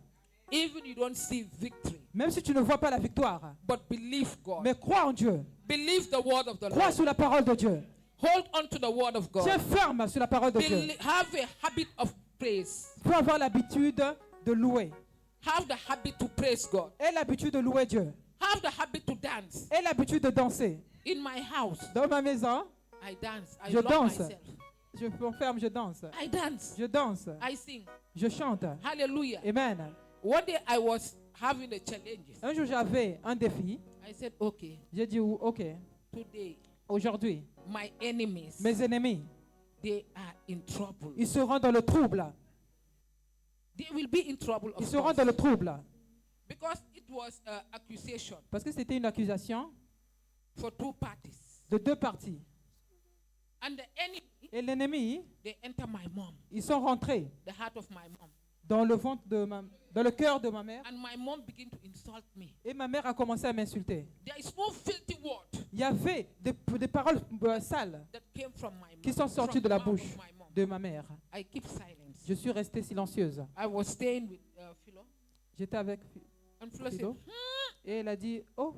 Even you don't see victory, Même si tu ne vois pas la victoire, but believe God. mais crois en Dieu. Believe the word of the Crois Lord. sur la parole de Dieu. Hold on to the word of Tiens God. ferme sur la parole de Dieu. Have a habit of praise. Il faut avoir l'habitude de louer. Have the habit to praise God. Aie l'habitude de louer Dieu. Have the habit to dance. Aie l'habitude de danser. In my house, Dans ma maison, I dance. I je love danse. myself. Je m'enferme, je danse. I dance. Je danse. I sing. Je chante. Hallelujah. Amen. One day I was having a challenge. Un jour, j'avais un défi. I said, okay, J'ai dit, OK, today aujourd'hui, my enemies, mes ennemis, they are in trouble. ils seront dans le trouble. They will be in trouble, Ils of seront course, dans le trouble. because it was an accusation Parce que c'était une accusation for two parties. de deux parties. And the enemy, Et l'ennemi, they enter my mom, ils sont rentrés the heart of my mom. dans le ventre dans le cœur de ma mère. And my mom began to insult me. Et ma mère a commencé à m'insulter. There is no filthy word Il y avait des paroles sales that came from my mom. qui sont sorties from de la the mouth bouche of my mom. de ma mère. I keep silence. Je suis restée silencieuse. I was staying with Philo, J'étais avec and Philo said, Philo. Et elle a dit, oh,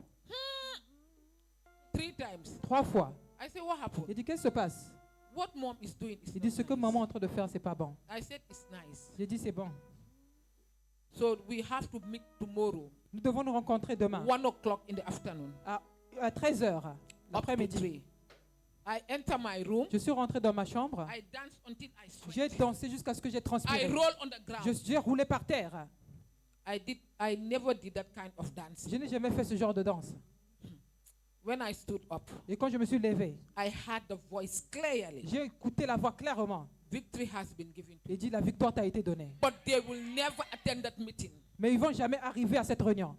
3 times. 3 fois. I said, what happened? Il dit, qu'est-ce qui se passe? What mom is doing is Il dit, not ce que nice. maman est en train de faire, c'est pas bon. I said, it's nice. J'ai dit, c'est bon. So we have to meet tomorrow, Nous devons nous rencontrer demain 1:00 in the afternoon, à 13h, up to l'après-midi. 3. I enter my room. Je suis rentrée dans ma chambre. I dance until I J'ai sweat. dansé jusqu'à ce que j'ai I transpiré. roll on the ground. J'ai roulé par terre. I never did that kind of dance. Je n'ai jamais fait ce genre de danse. When I stood up, Et quand je me suis levé, I heard the voice clearly. j'ai écouté la voix clairement. Victory has been given to you. Et dit, la victoire t'a été donnée. But they will never attend that meeting. Mais ils vont jamais arriver à cette réunion.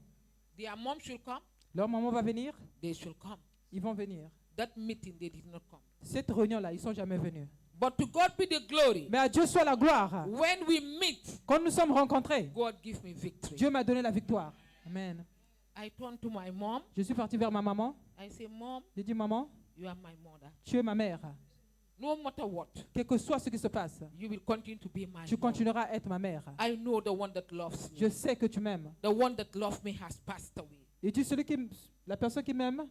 Their mom should come. Leur maman va venir, They should come. ils vont venir. That meeting, they did not come. Cette réunion-là, ils sont jamais venus. But to God be the glory. Mais à Dieu soit la gloire. When we meet, Quand nous sommes rencontrés, God give me victory. Dieu m'a donné la victoire. Amen. I turned to my mom. Je suis parti vers ma maman. I say, Mom, J'ai dit, maman, you are my mother. tu es ma mère. No matter what, Quel que soit ce qui se passe, you will continue to be my tu mom. continueras à être ma mère. I know the one that loves me. Je sais que tu m'aimes. The one that loved me has passed away. Et tu la personne qui m'aime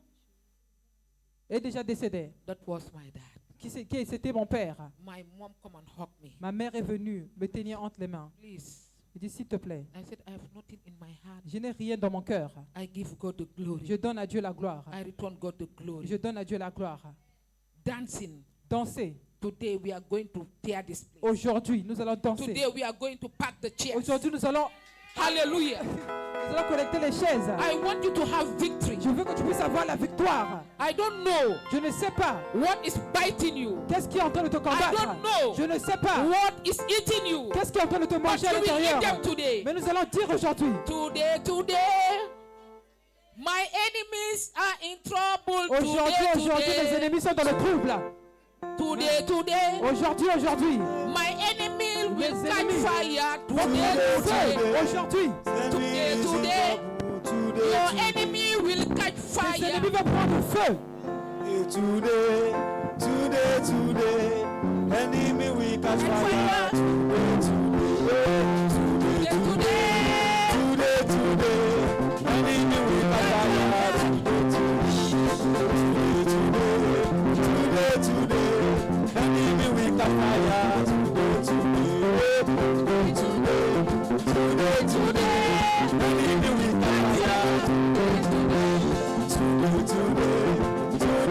est déjà décédée. That was my dad. C'était mon père. My mom come and hug me. Ma mère est venue me tenir entre les mains. Please. Il dit, s'il te plaît, I said, I have nothing in my heart. Je n'ai rien dans mon cœur. I give God the glory. Je donne à Dieu la gloire. I return God the glory. Je donne à Dieu la gloire. Dancing. Danser. Today we are going to tear this place. Aujourd'hui, nous allons danser. Today we are going to pack the chairs. Aujourd'hui, nous allons Hallelujah. collecter les chaises. I want you to have victory. Je veux que tu puisses avoir la victoire. I don't know Je ne sais pas what is biting you. qu'est-ce qui est en train de te I combattre. don't know Je ne sais pas what is eating you. qu'est-ce qui est en train de te But manger à you will eat l'intérieur. them today. Mais nous allons dire aujourd'hui. Today, my enemies are in trouble. Aujourd'hui, mes Today, ennemis sont dans le trouble. today, Aujourd'hui, my enemy will Mes catch ennemis fire. vont prendre feu. Today, Aujourd'hui, today, your enemy will catch mes ennemis fire. vont prendre feu. Today, enemy we catch Catch fire. fire. Today, enemy we catch fire. Today, enemy we catch fire. Enemy we catch fire.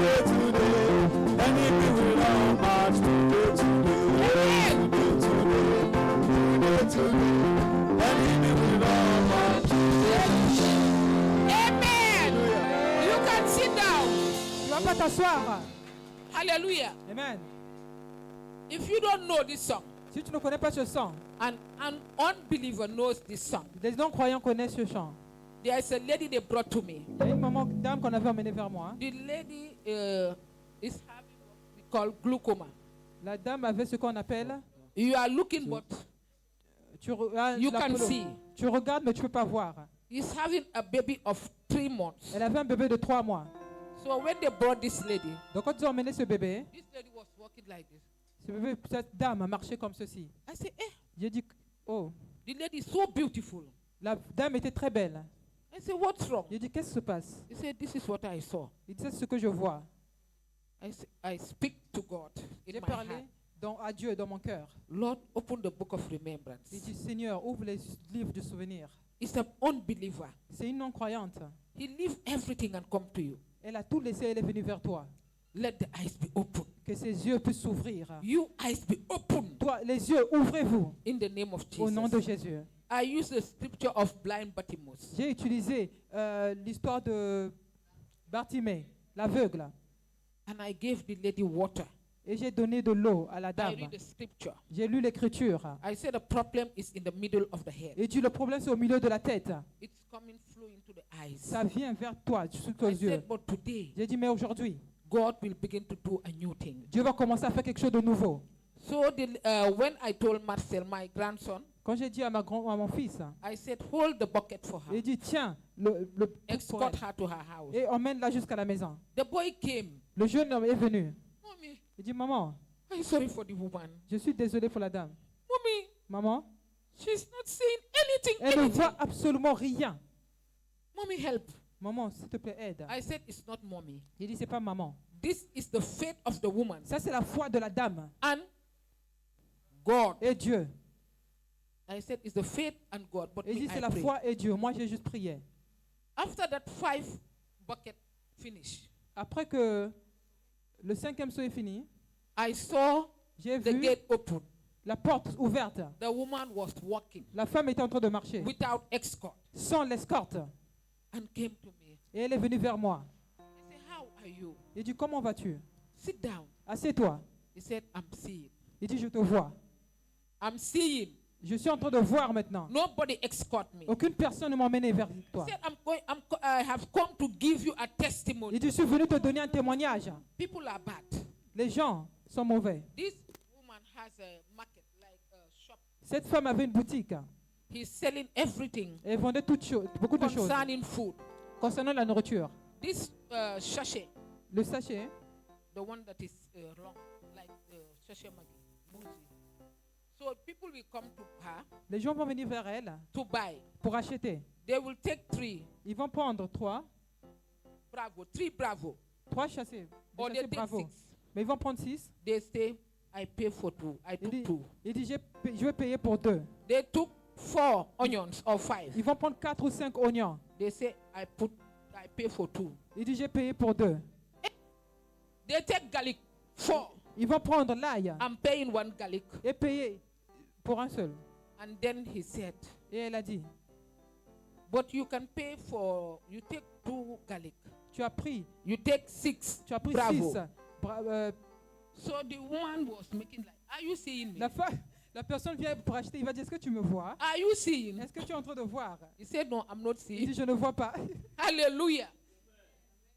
Today, enemy will all march. Enemy will all march. Amen. You can sit down. Tu vas pas t'asseoir. Hallelujah. Amen. If you don't know this song, Si tu ne connais pas ce chant, an unbeliever knows this song. les non-croyants connaissent ce chant. There is a lady they brought to me. Il y a une dame qu'on avait emmenée vers moi. The lady is having what we call glaucoma. La dame avait ce qu'on appelle. You are looking, but You can see. Tu regardes, mais tu ne peux pas voir. he's having a baby of 3 months. Elle avait un bébé de 3 mois. So when they brought this lady, Donc, quand ils ont emmené ce bébé, this lady was walking like this. cette dame a marché comme ceci. I said, J'ai dit, oh, the lady is so beautiful. la dame était très belle. I said, what's wrong? J'ai dit, qu'est-ce qui se passe? He said, this is what I saw. Il dit, c'est ce que je vois. I speak to God in J'ai my parlé heart. à Dieu dans mon cœur. Lord, open the book of remembrance. J'ai dit, Seigneur, ouvre les livres de souvenirs. He's an unbeliever. C'est une non-croyante. He leave everything and come to you. Elle a tout laissé, elle est venue vers toi. Let the eyes be open. Que ses yeux puissent s'ouvrir. You eyes be open Toi, les yeux, ouvrez-vous in the name of au nom de Jesus. Jésus. I use the scripture of blind Bartimaeus. J'ai utilisé l'histoire de Bartimée, l'aveugle, And I gave the lady water. et j'ai donné de l'eau à la I dame. read the scripture. J'ai lu l'écriture. I said the problem is in the middle of the head. Et dit, le problème, c'est au milieu de la tête. It's coming flow into the eyes. Ça vient vers toi, sous tes I yeux. said, but today, J'ai dit, mais aujourd'hui, God will begin to do a new thing. Dieu va commencer à faire quelque chose de nouveau. So when I told Marcel, my grandson, Quand j'ai dit à mon fils, I said, hold the bucket for her. il dit, tiens, le pour Escort elle, her to her house. et emmène-la jusqu'à la maison. The boy came. Le jeune homme est venu. Mommy, Il dit, maman, I'm sorry for the woman. je suis désolé pour la dame. Mommy, Maman, she's not saying anything. elle ne anything. voit absolument rien. Mommy, help. Maman, s'il te plaît, aide. I said, it's not mommy. Il dit, c'est pas maman. This is the faith of the woman. Ça, c'est la foi de la dame And God. et Dieu. I said, it's the faith and God. But Il me, dit, I c'est la pray. foi et Dieu. Moi, j'ai juste prié. After that 5 bucket finish, Après que le 5e saut est fini, I saw j'ai the vu gate open. la porte ouverte. The woman was walking La femme était en train de marcher without escort sans l'escorte. and came to me. Et elle est venue vers moi. I said, how are you? Il dit, comment vas-tu? Sit down. Assieds-toi. He said, I'm seeing. Il dit, je te vois. I'm seeing. Je suis en train de voir maintenant. Nobody escort me. Aucune personne ne m'a emmené vers He toi. said, I have come to give you a testimony. Il dit, je suis venu te donner un témoignage. People are bad. Les gens sont mauvais. This woman has a market, like a shop. Cette femme avait une boutique. He's selling everything Et elle vendait beaucoup de choses concerning food. concernant la nourriture. This sachet, Le sachet, the one that is long, like sachet Maggi, Muzi. So people will come to her les gens vont venir vers elle to buy. pour acheter. They will take 3 Ils vont prendre 3 Bravo. chassés. Des Or they chassés take bravo. 6. Mais ils vont prendre 6. They say, I pay for 2. I Il took dit, 2. il dit, je vais payer pour 2. They took 4 onions or 5. Ils vont prendre 4 ou 5 oignons. They say, I pay for 2. Il dit, j'ai payé pour 2. They take garlic, 4. Ils vont prendre l'ail I'm paying 1 garlic. et payer pour un seul. And then he said, Et elle a dit, but you can pay for, you take 2 garlic. tu as pris You take 6. 6. Bravo. So the woman was making like, are you seeing me? La personne vient pour acheter. Il va dire, est-ce que tu me vois? Are you seeing? Est-ce que tu es en train de voir? He said, no, I'm not Il seeing. dit, je ne vois pas. Hallelujah.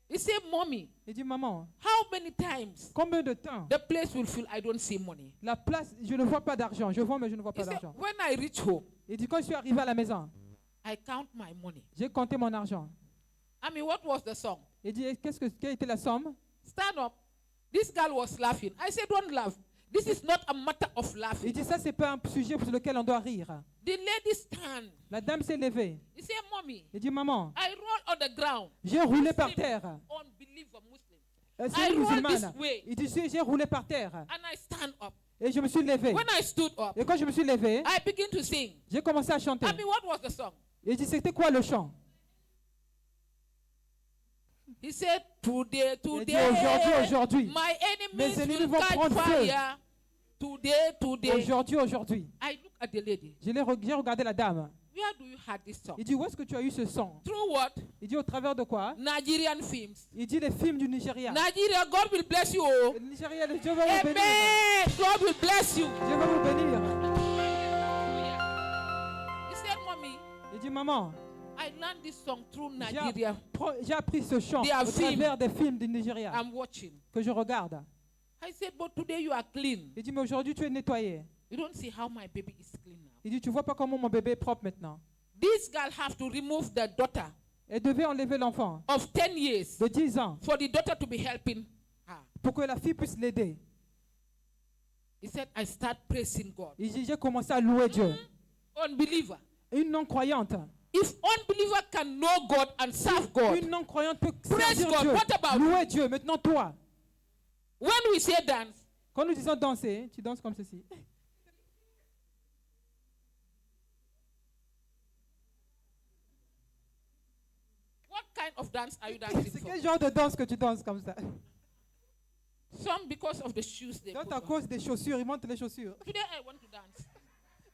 He said, mommy, Il dit, maman, how many times combien de temps the place will feel I don't see money? la place, je ne vois pas d'argent. Je vois, mais je ne vois He pas said, d'argent. when I reach home, Il dit, quand je suis arrivé à la maison, I count my money. j'ai compté mon argent. I mean, what was the song? Il dit, quelle était la somme? Stand up. This girl was laughing. I said, don't laugh. This is not a matter of Il laughing. dit, ça, c'est pas un sujet sur lequel on doit rire. The lady stand. La dame s'est levée. He said, mommy, Il dit, maman, I roll on the ground. j'ai roulé par Muslim, terre. Unbeliever Muslim. C'est I une roll musulmane. this way. Il dit, j'ai roulé par terre. And I stand up. Et je me suis levé. When I stood up, Et quand je me suis levé, I begin to sing. j'ai commencé à chanter. I mean, what was the song? Il dit, c'était quoi le chant? He said, today, Il dit, today, aujourd'hui, my mes enemies ennemis will vont catch prendre feu. fire. Today. aujourd'hui. I look at the lady. J'ai regardé la dame. Where do you have this song? Il dit, où est-ce que tu as eu ce son? Through what? Il dit, au travers de quoi? Nigerian films. Il dit, les films du Nigeria. Nigeria, God will bless you. Oh. Le Nigeria, Dieu va vous bénir. Amen. God will bless you. Dieu va vous bénir. He said, mommy, Il dit, maman, I learned this song through Nigeria. j'ai appris ce chant They are au travers des films du Nigeria I'm watching. que je regarde. I said, but today you are clean. Il dit, mais aujourd'hui, tu es nettoyé. You don't see how my baby is clean now. Il dit, tu vois pas comment mon bébé est propre maintenant. This girl have to remove the daughter Elle devait enlever l'enfant of 10 years de 10 ans for the daughter to be helping her. pour que la fille puisse l'aider. He said, I start praising God. Il dit, j'ai commencé à louer Dieu. Unbeliever. Une non-croyante. If unbeliever can know God and serve God, Une non-croyante peut Praise servir God. Dieu, What about louer Dieu. Maintenant, toi, when we say dance, quand nous disons danser, tu danses comme ceci. what kind of dance are you dancing C'est for? quel genre de danse que tu danses comme ça? Some because of the shoes they Donc, put à on. cause des chaussures, ils montent les chaussures. Today I want to dance.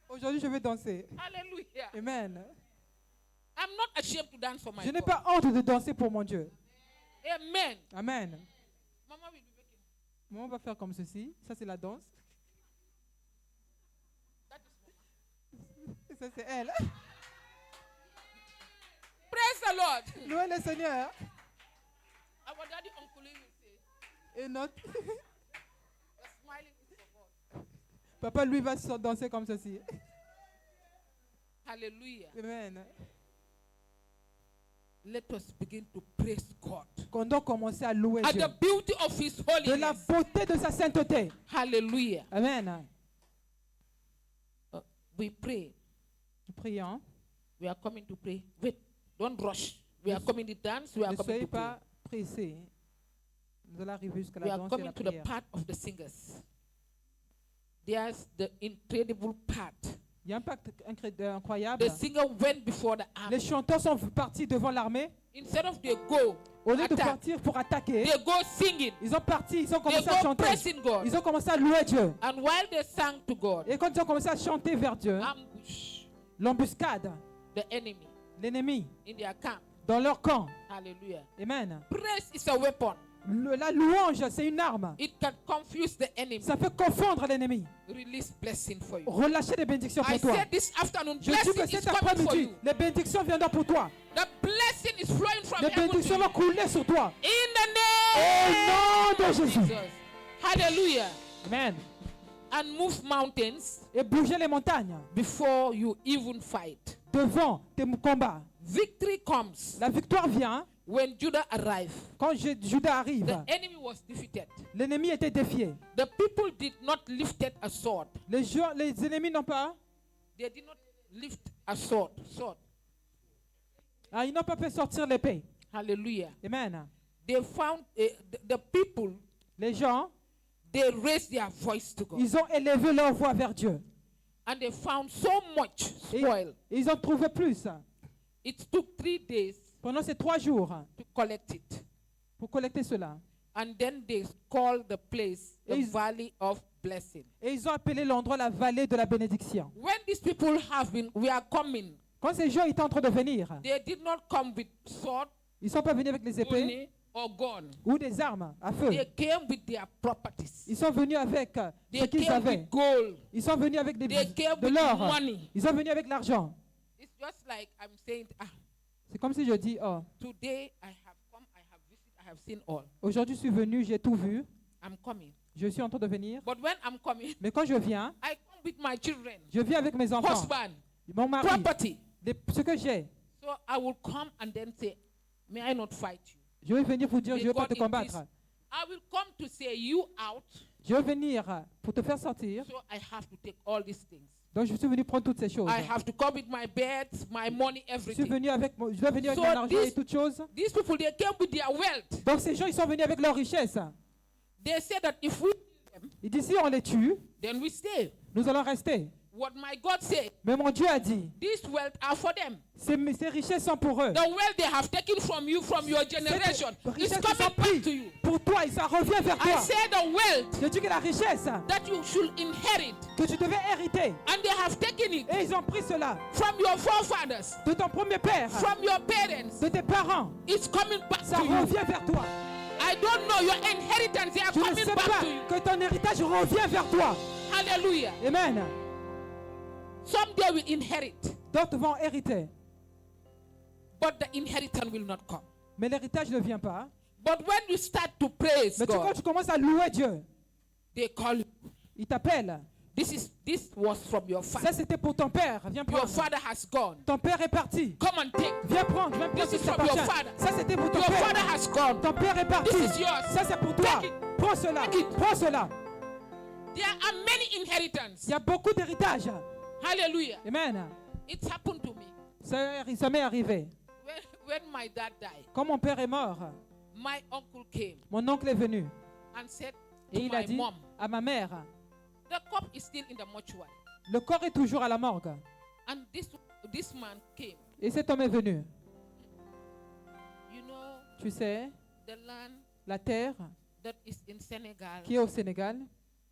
Aujourd'hui, je vais danser. Hallelujah. Amen. I'm not ashamed to dance for my Je n'ai God. pas honte de danser pour mon Dieu. Amen. Amen. Mama will be making. Moi, on va faire comme ceci. Ça, c'est la danse. That is Mama. Ça, c'est elle. Praise the Lord. Louez le Seigneur. Our daddy uncle will say, Et notre the smiling is for God. papa, lui, va danser comme ceci. Hallelujah. Amen. Let us begin to praise God. Qu'on doit commencer à louer At Dieu. the beauty of His De la holiness. beauté de sa sainteté. Hallelujah. Amen. We pray. Nous prions. We are coming to pray. Wait, don't rush. We are coming to dance. We are Ne coming soyez to pray. pas pressés. Nous allons arriver jusqu'à We la are danse et coming la to the prière. part of the singers. There's the incredible part. Il y a un pacte incroyable. The singer went before the army. Les chanteurs sont partis devant l'armée. Instead of they go, Au lieu de attack, partir pour attaquer, they go singing. ils ont parti, ils ont They commencé à go chanter. praising God. Ils ont commencé à louer Dieu. And while they sang to God, Et quand ils ont commencé à chanter vers Dieu, ambush l'embuscade, the enemy l'ennemi, in their camp. dans leur camp. Hallelujah. Amen. Praise is a weapon. La louange, c'est une arme. It can confuse the enemy. Ça fait confondre l'ennemi. Release blessing for you. Relâchez des bénédictions I pour toi. said this afternoon, Je dis que blessing is cet coming for après-midi, you. les bénédictions viendront pour toi. The blessing is flowing from Les heaven to bénédictions vont you. couler sur toi. In the Au name nom de of Jésus. Jesus. Hallelujah. Amen. And move mountains Et bougez les montagnes before you even fight. devant tes combats. Victory comes La victoire vient when Judah arrived. quand Judas arrive. The enemy was defeated. L'ennemi était défié. The people did not lift a sword. Les ennemis n'ont pas. They did not lift a sword. Ils n'ont pas fait sortir l'épée. Hallelujah. Amen. They found the people. Les gens, They raised their voice to God. ils ont élevé leur voix vers Dieu. And they found so much Et spoil. ils en trouvaient plus. It took 3 days Pendant ces 3 jours, to collect it. pour collecter cela. And then they called the place the Is- Valley of Blessing. Et ils ont appelé l'endroit la vallée de la bénédiction. When these people were coming, Quand ces gens étaient en train de venir, they did not come with sword, ils ne sont pas venus avec les épées money, or gun. ou des armes à feu. They came with their properties. Ils sont venus avec ce They qu'ils came avaient. with gold. Ils sont venus avec They came de with l'or. money. Ils sont venus avec l'argent. It's just like I'm saying, C'est comme si je dis, oh, today I have come, I have visited, I have seen all. aujourd'hui je suis venu, j'ai tout vu. I'm coming. Je suis en train de venir. But when I'm coming, Mais quand je viens, I come with my children, je viens avec mes enfants, husband, mon mari, property. ce que j'ai. So I will come and then say, may I not fight you? Je vais venir pour dire, je ne vais pas te God increase. combattre. I will come to say you out, Je vais venir pour te faire sortir. so I have to take all these things. Donc je suis venu prendre toutes ces choses. I have to come with my beds, my money, Je suis everything. venu avec, je dois venir avec So mon argent this- et toutes choses. These people, they came with their wealth. Donc ces gens, ils sont venus avec leur richesse. They said that if we kill them, Ils disent, si on les tue, then we stay. nous allons rester. What my God said, Mais mon Dieu a dit, these wealth are for them. ces richesses sont pour eux. The wealth they have taken from you, from your generation, Ces is richesses qui coming sont back prises to you. pour toi et ça revient vers I toi. said the wealth Je dis que la richesse that you should inherit, que tu devais hériter, and they have taken it et ils ont pris cela from your forefathers, de ton premier père, from your parents, de tes parents, it's coming back ça to you. revient vers toi. I don't know your inheritance, they are Je ne coming sais back pas to you. que ton héritage revient vers toi. Hallelujah. Amen. Some they will inherit, D'autres vont hériter. but the inheritance will not come. Mais l'héritage ne vient pas. But when you start to praise Mais quand God, tu commences à louer Dieu, they call you. il t'appelle. This was from your Ça, father. c'était pour ton père. Viens Your prendre. father has gone. Ton père est parti. Come and take. Viens prendre This ce is qui from your t'appartient. father. Ça, c'était pour ton Your father père. has gone. Ton père est parti. This is yours. Ça, c'est pour toi. Take it. Prends cela. Take it. Prends cela. There are many inheritance. Il y a beaucoup d'héritage. Hallelujah. Amen. It happened to me Ça m'est arrivé. when my dad died. Quand mon père est mort, My uncle came mon oncle est venu. and said Et to il a my dit mom, à ma mère, the corpse is still in the mortuary. le corps est toujours à la morgue. And this man came. Et cet homme est venu. You know, Tu sais, the land la terre that is in Senegal qui est au Sénégal,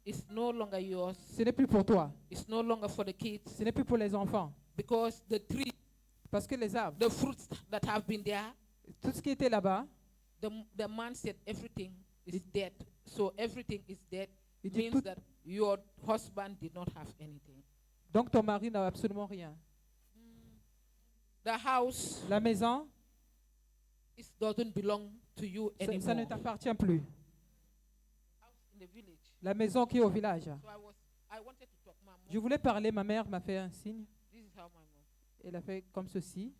is no longer yours. ce n'est plus pour toi. It's no longer for the kids Ce n'est plus pour les enfants. because the tree, Parce que les arbres, the fruits that have been there, tout ce qui était là-bas, the man said everything is dead. So everything is dead il dit means tout. that your husband did not have anything. Donc ton mari n'a absolument rien. The house La maison, doesn't belong to you ça ne anymore. t'appartient plus. House in the village. La maison qui est au village. So I wanted to talk. My mom, Je voulais parler, ma mère m'a fait un signe. this is how my mom. Elle a fait comme ceci.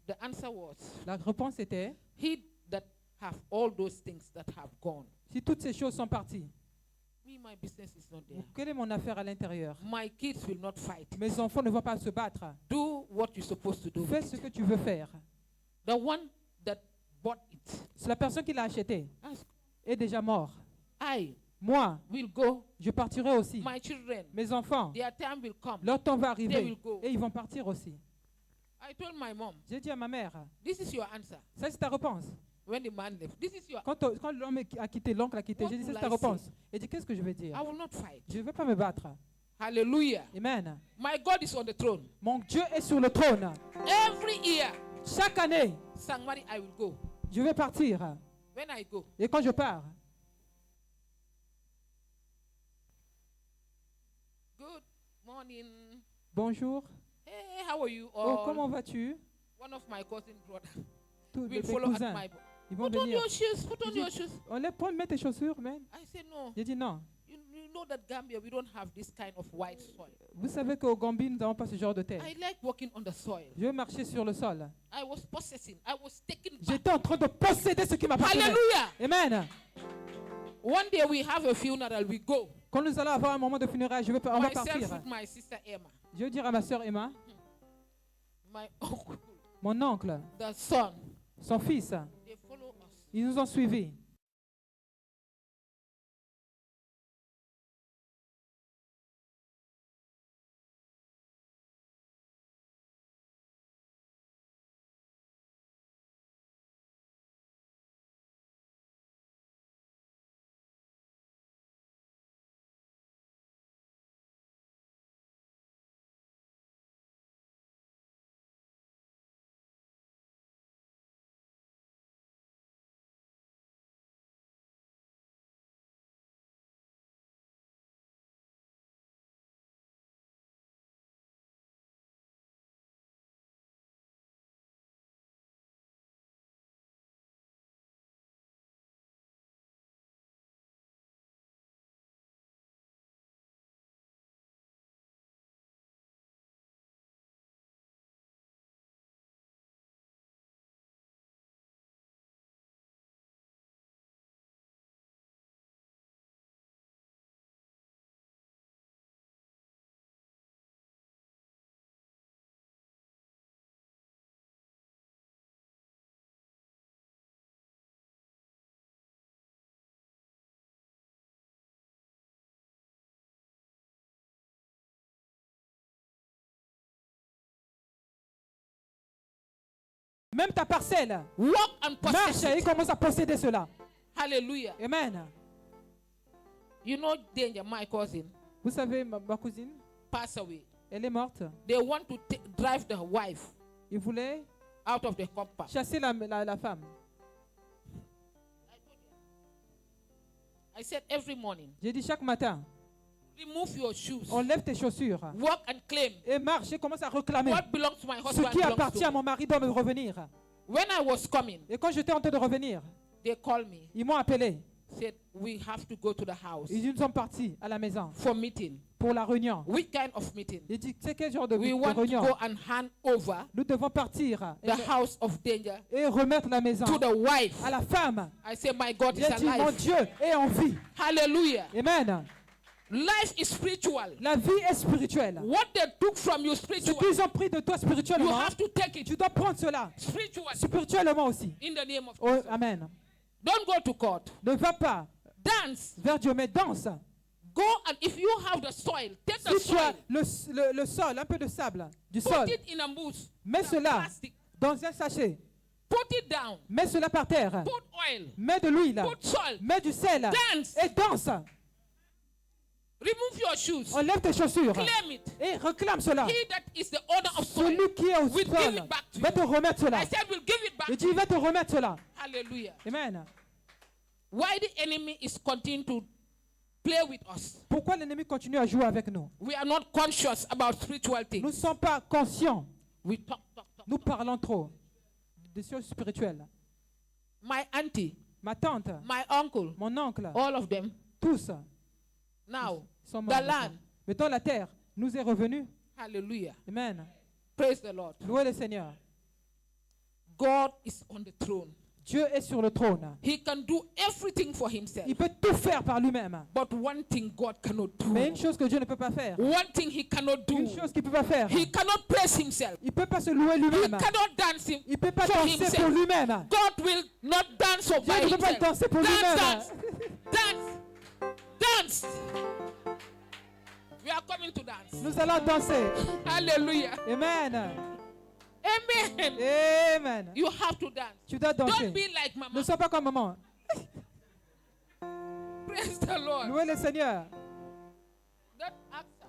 The answer was, La réponse était, he that have all those things that have gone. si toutes ces choses sont parties, Me, my business is not there. quelle est mon affaire à l'intérieur? My kids will not fight. Mes enfants ne vont pas se battre. Do what you're supposed to do. Fais with ce it. que tu veux faire. The one that bought it, C'est la personne qui l'a acheté ask, est déjà mort. I Moi, will go. je partirai aussi. My children, Mes enfants, their time will come. leur temps va They arriver will go. et ils vont partir aussi. I told my mom, J'ai dit à ma mère, this is your answer. ça c'est ta réponse. When the man left, this is your. Quand l'homme a quitté, l'oncle a quitté, What j'ai dit c'est will ta I réponse. Et dit qu'est-ce que je vais dire? I will not fight. Je ne vais pas me battre. Hallelujah. Amen. My God is on the throne. Mon Dieu est sur le trône. Every year, Chaque année, Sangmari, I will go. je vais partir. When I go, Et quand je pars, good morning. bonjour. Hey, how are you? Oh, All? comment vas-tu? One of my cousin brother Tous will mes follow at cousins, my. ils vont Put on venir. your shoes. Put on Il dit, your shoes. on les prend, mets tes chaussures, man. I said no. J'ai dit non. You know that Gambia, we don't have this kind of white soil. Vous savez qu'au Gambie, nous n'avons pas ce genre de terre. I like walking on the soil. Je vais marcher sur le sol. I was possessing. I was taking back. J'étais en train de posséder ce qui m'appartenait. Hallelujah. Amen. One day we have a funeral. We go. Quand nous allons avoir un moment de funérailles, on va Myself partir. with my sister Emma, Je vais dire à ma soeur Emma, my uncle, mon oncle, the son. son fils, They follow us. ils nous ont suivis. Même ta parcelle. Walk and possess Marche et it. commence à posséder cela. Hallelujah. Amen. You know, Danger, my cousin, Vous savez, ma cousine, passed away. elle est morte. They want to drive the wife Il voulait out of the compound. chasser la femme. I said every morning, J'ai dit chaque matin, remove your shoes, enlève tes chaussures walk and claim et marche et commence à réclamer. what belongs to my Ce husband qui belongs appartient to à me. mon mari doit me revenir. When I was coming, Et quand j'étais en train de revenir, they called me, ils m'ont appelé. said we have to go to the house Ils nous sont partis à la maison for meeting. pour la réunion. Which kind of meeting? J'ai dit, c'est quel genre de We want to réunion? go and hand over Nous devons partir the house of danger et remettre la maison to the wife. à la femme. I say, my God is J'ai dit, mon alive. Dieu est en vie. Hallelujah. Amen. Life is spiritual. La vie est spirituelle. What they took from you Ce spiritual, qu'ils ont pris de toi you spirituellement, have to take it tu dois prendre cela spiritual spirituellement aussi. in the name of Oh, Jesus. amen. Don't go to court. Ne va pas Dance. vers Dieu, mais danse. Go and if you have the soil, take the Si tu as soil, le sol, un peu de sable, du put sol, it in a mousse, mets cela plastic, dans un sachet. put it down, Mets cela par terre. put oil, Mets de l'huile. put salt, Mets du sel. dance, Et danse. remove your shoes, Enlève tes chaussures. claim it. Et réclame cela. He that is the owner of soil Celui qui est au will give sol it back to va you. te remettre cela. I said, we'll give it back Il to dit, il you. va te remettre cela. Hallelujah. Amen. Why the enemy is continuing to play with us? Pourquoi l'ennemi continue à jouer avec nous? We are not conscious about spiritual Nous ne things. sommes pas conscients. We talk. Nous parlons trop des choses spirituelles. My auntie, Ma tante, my uncle, mon oncle, all of them. tous Now, sont the morts. land. Mettons la terre nous est revenue. Hallelujah. Amen. Praise the Lord. Louez le Seigneur. God is on the throne. Dieu est sur le trône. He can do everything for himself. Il peut tout faire par lui-même. But one thing God cannot Mais une do. chose que Dieu ne peut pas faire. One thing he cannot Une do. chose qu'il ne peut pas faire. He cannot praise himself. Il ne peut pas se louer He lui-même. cannot dance him Il ne peut pas for danser pour himself. lui-même. God will not dance for Dieu by ne peut pas himself. danser pour Dance, lui-même. dance, dance, dance. We are coming to dance. Nous allons danser. Hallelujah. Amen. Amen. Amen. You have to dance. Tu dois Don't danser. be like Ne Mama. sois pas comme maman. Praise the Lord. Louez le Seigneur. That actor,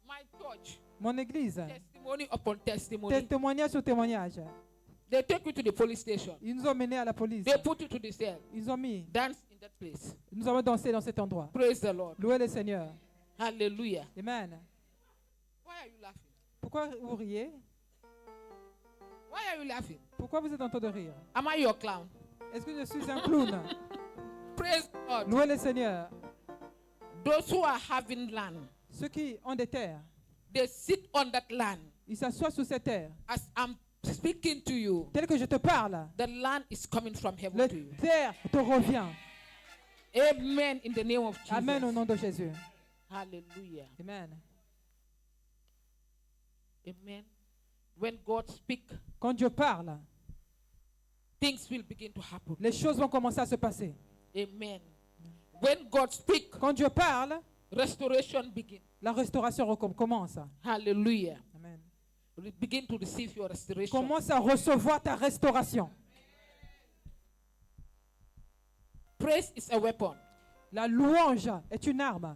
my church, Mon église. testimony upon testimony. Témoignage sur témoignage. They take you to the police station. Ils nous ont menés à la police. They put you to the cell. Ils ont mis. Dance in that place. Nous avons dansé dans cet endroit. Praise the Lord. Louez le Seigneur. Hallelujah. Amen. Why are you laughing? Pourquoi vous riez? Why are you laughing? Pourquoi vous êtes en train de rire? Am I your clown? Est-ce que je suis un clown? Praise God. Louez le Seigneur. Those who are having land, Ceux qui ont des terres, they sit on that land. ils s'assoient sur ces terres. As I'm speaking to you, Tel que je te parle, the land is coming from heaven le to you. terre te revient. Amen in the name of Jesus. Amen au nom de Jésus. Hallelujah. Amen. Amen. When God speaks, Quand Dieu parle, things will begin to happen. les choses vont commencer à se passer. Amen. When God speaks, Quand Dieu parle, restoration begins. la restauration commence. Hallelujah. Amen. Begin to receive your restoration. Commence à recevoir ta restauration. Praise is a weapon. La louange est une arme.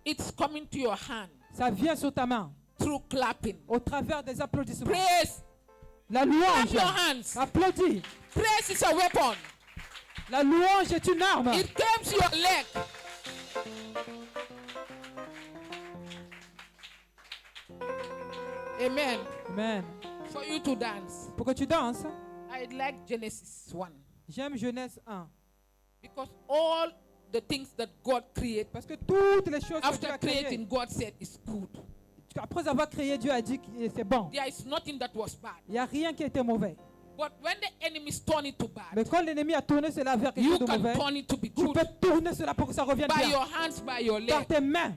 It's coming to your hand Ça vient sur ta main through clapping. au travers des applaudissements. Praise. La Clap louange. your hands. Applaudis. Praise is a weapon. La louange est une arme. It comes to your leg. Amen. Amen. For you to dance. Pour que tu danses, I like Genesis 1. j'aime Genèse 1. Because all the things that God created, Parce que toutes les choses que Dieu after a créées, creating, God said is good. après avoir créé, Dieu a dit que c'est bon. There is nothing that was bad. Il n'y a rien qui était mauvais. But when the enemies turn it to Mais bad, quand l'ennemi a tourné cela vers quelque you chose de can mauvais, turn it to be tu good peux tourner cela pour que ça revienne by bien. your hands, by your Par leg. tes mains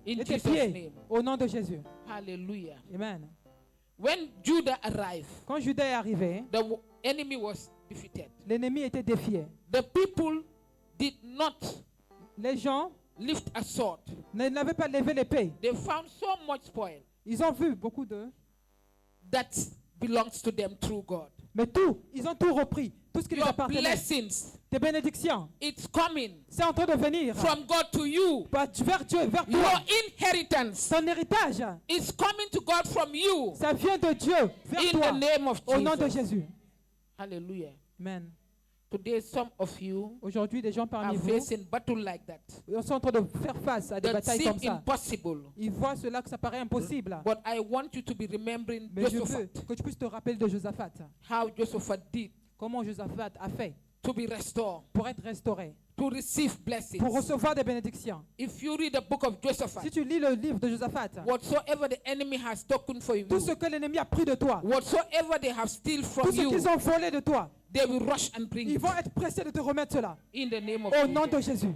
In et tes Jesus' pieds. name. Au nom de Jésus. Hallelujah. Amen. When Judah arrived, Quand Judas est arrivé, the enemy was defeated. l'ennemi était défié. The people did not Les gens lift a sword. n'avaient pas levé l'épée. They found so much spoil Ils ont vu beaucoup de... that belongs to them through God. Mais ils ont tout repris. Tout ce qui les Your appartenait. blessings, Tes bénédictions, it's coming c'est en train de venir. from God to you. Vers Dieu, vers Your toi. inheritance Ton héritage, is coming to God from you. ça vient de Dieu, vers In the toi. name of Au nom de Jesus. Jésus. Hallelujah. Amen. Today, some of you Aujourd'hui, des gens are parmi vous facing battle like that. ils sont en train de faire face à des That batailles seem comme ça. impossible. Ils voient cela que ça paraît impossible. But I want you to be remembering Mais je veux Josaphat. que tu puisses te rappeler de Josaphat. How Josaphat did Comment Josaphat a fait to be restored, pour être restauré, to receive blessings. pour recevoir des bénédictions. If you read the book of Josaphat, Si tu lis le livre de Josaphat, whatsoever the enemy has taken for you, tout ce que l'ennemi a pris de toi, whatsoever they have stolen tout from ce you, qu'ils ont volé de toi, they will rush and bring ils it vont être pressés de te remettre cela. in the name of Au nom de Jesus. Jésus.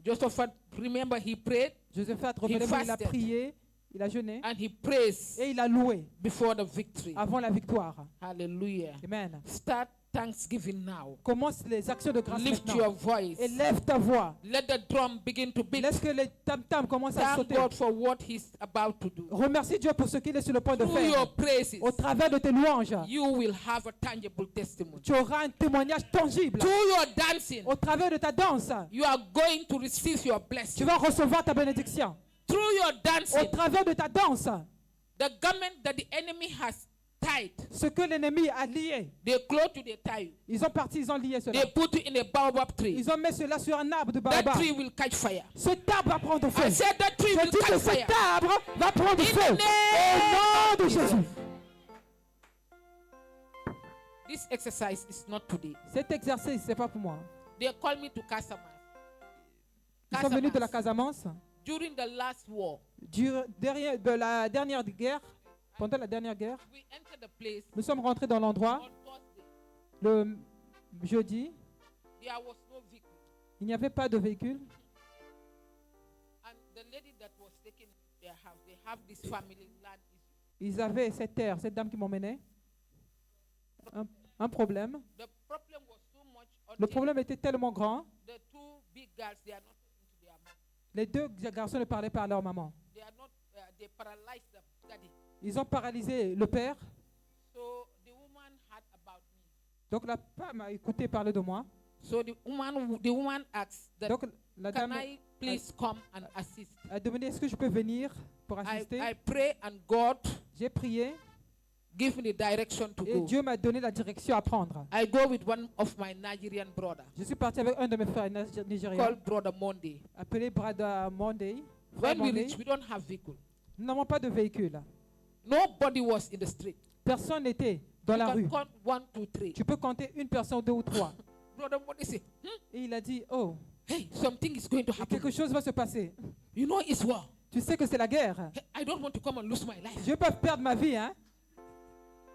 Josaphat, remember, he prayed Josaphat, rappelez-vous, il a fasted. prié, il a jeûné and he praised et il a loué before the victory. avant la victoire. Hallelujah. Amen. Start thanksgiving now. Commence les actions de grâce Lift maintenant. your voice. Et lève ta voix. Let the drum begin to beat. Laisse que les tam-tams commencent à Thank sauter. God for what he's about to do. Remercie Dieu pour ce qu'il est sur le point de Through faire. your praises, Au travers de tes louanges, you will have a tangible testimony. tu auras un témoignage tangible. Through your dancing, Au travers de ta danse, you are going to receive your tu blessing. vas recevoir ta bénédiction. Through your Au dancing, travers de ta danse, the garment that the enemy has tied, ce que l'ennemi a lié, the clothes they tie, ils ont lié cela. they put it in a baobab tree. Ils ont mis cela sur un arbre de That baobab. tree will catch fire. Cet arbre va prendre feu. I said that tree Je will dis que catch fire. cet arbre va prendre In feu. the name Au nom de Jésus. This exercise is not today. Cet exercice, c'est pas pour moi. They call me to Casamance. Ils sont venus de la Casamance. During the last war, De la dernière guerre, pendant la dernière guerre, we entered the place nous sommes rentrés dans l'endroit on Thursday. le jeudi. There was no vehicle. Il n'y avait pas de véhicule. And the lady that was taking their house, they have this family land issue. Ils avaient cette terre, cette dame qui m'emmenait. Un problème. The problem was so much Le until problème était tellement grand. the two big girls, they are not into their mom. Les deux garçons ne parlaient pas à leur maman. They are not, they paralyzed the daddy. Ils ont paralysé le père. So the woman had about me. Donc la femme a écouté parler de moi. So the woman asked that, Donc la can dame I please come and assist? a demandé est-ce que je peux venir pour I assister. pray and God J'ai prié give me the direction to et go. Dieu m'a donné la direction à prendre. I go with one of my Nigerian brothers Je suis parti avec un de mes frères nigériens called Brother Monday. appelé Brother Monday. When we Monday. reach, we don't have vehicle. Nous n'avons pas de véhicule. Nobody was in the street. Personne n'était dans You la can rue. count 1, 2, 3. Tu peux compter une personne, deux ou trois. Brother Monday say, Et il a dit, oh, hey, something is going to happen. quelque chose va se passer. You know it's war. Tu sais que c'est la guerre. Hey, I don't want to come and lose my life. Je peux perdre ma vie, hein.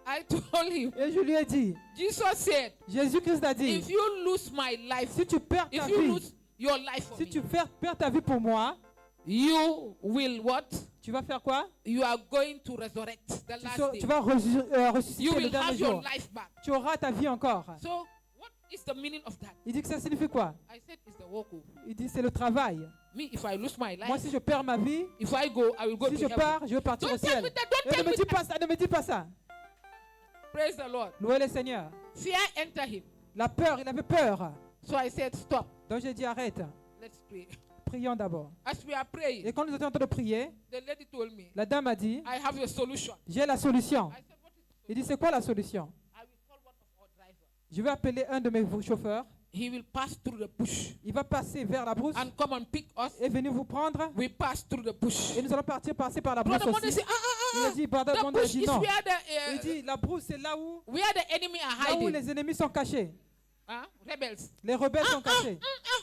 I told him, Et je lui ai dit, Jesus said, Jésus-Christ a dit, if you lose my life, si tu perds ta if you vie, lose your life for si me, tu perds ta vie pour moi, you will what? tu vas faire quoi? You are going to resurrect the Tu, last day. tu vas ressusciter You le will dernier have your jour. life back. Tu auras ta vie encore. So, what is the meaning of that? Il dit que ça signifie quoi? I said, it's the walk. Il dit c'est le travail. Me, if I lose my Moi, life, si je perds ma vie, if I go, I will go si to je heaven. pars, je vais partir au Don't tell ciel. me that. Don't Et tell ne me me dis that. pas ça, ne me dis pas ça. Praise the Lord. Louez le Seigneur. Fear entered him. La peur, il avait peur. So I said, stop. Donc j'ai dit arrête. Let's pray. Prions d'abord. As we are praying, Et quand nous étions en train de prier, the lady told me, la dame a dit, I have a solution. j'ai la solution. I said, what is the Il dit c'est quoi la solution? solution? I will call one of our drivers. Je vais appeler un de mes chauffeurs. He will pass through the bush Il va passer vers la brousse and come and pick us. et venir vous prendre. We pass through the bush. Et nous allons passer par la brousse Brother Monday aussi. said, Il a dit, Brother the Monday a bush dit is non. where Il dit, la brousse c'est là où enemy are là où hiding. les ennemis sont cachés. Rebels. Les rebelles sont cachés.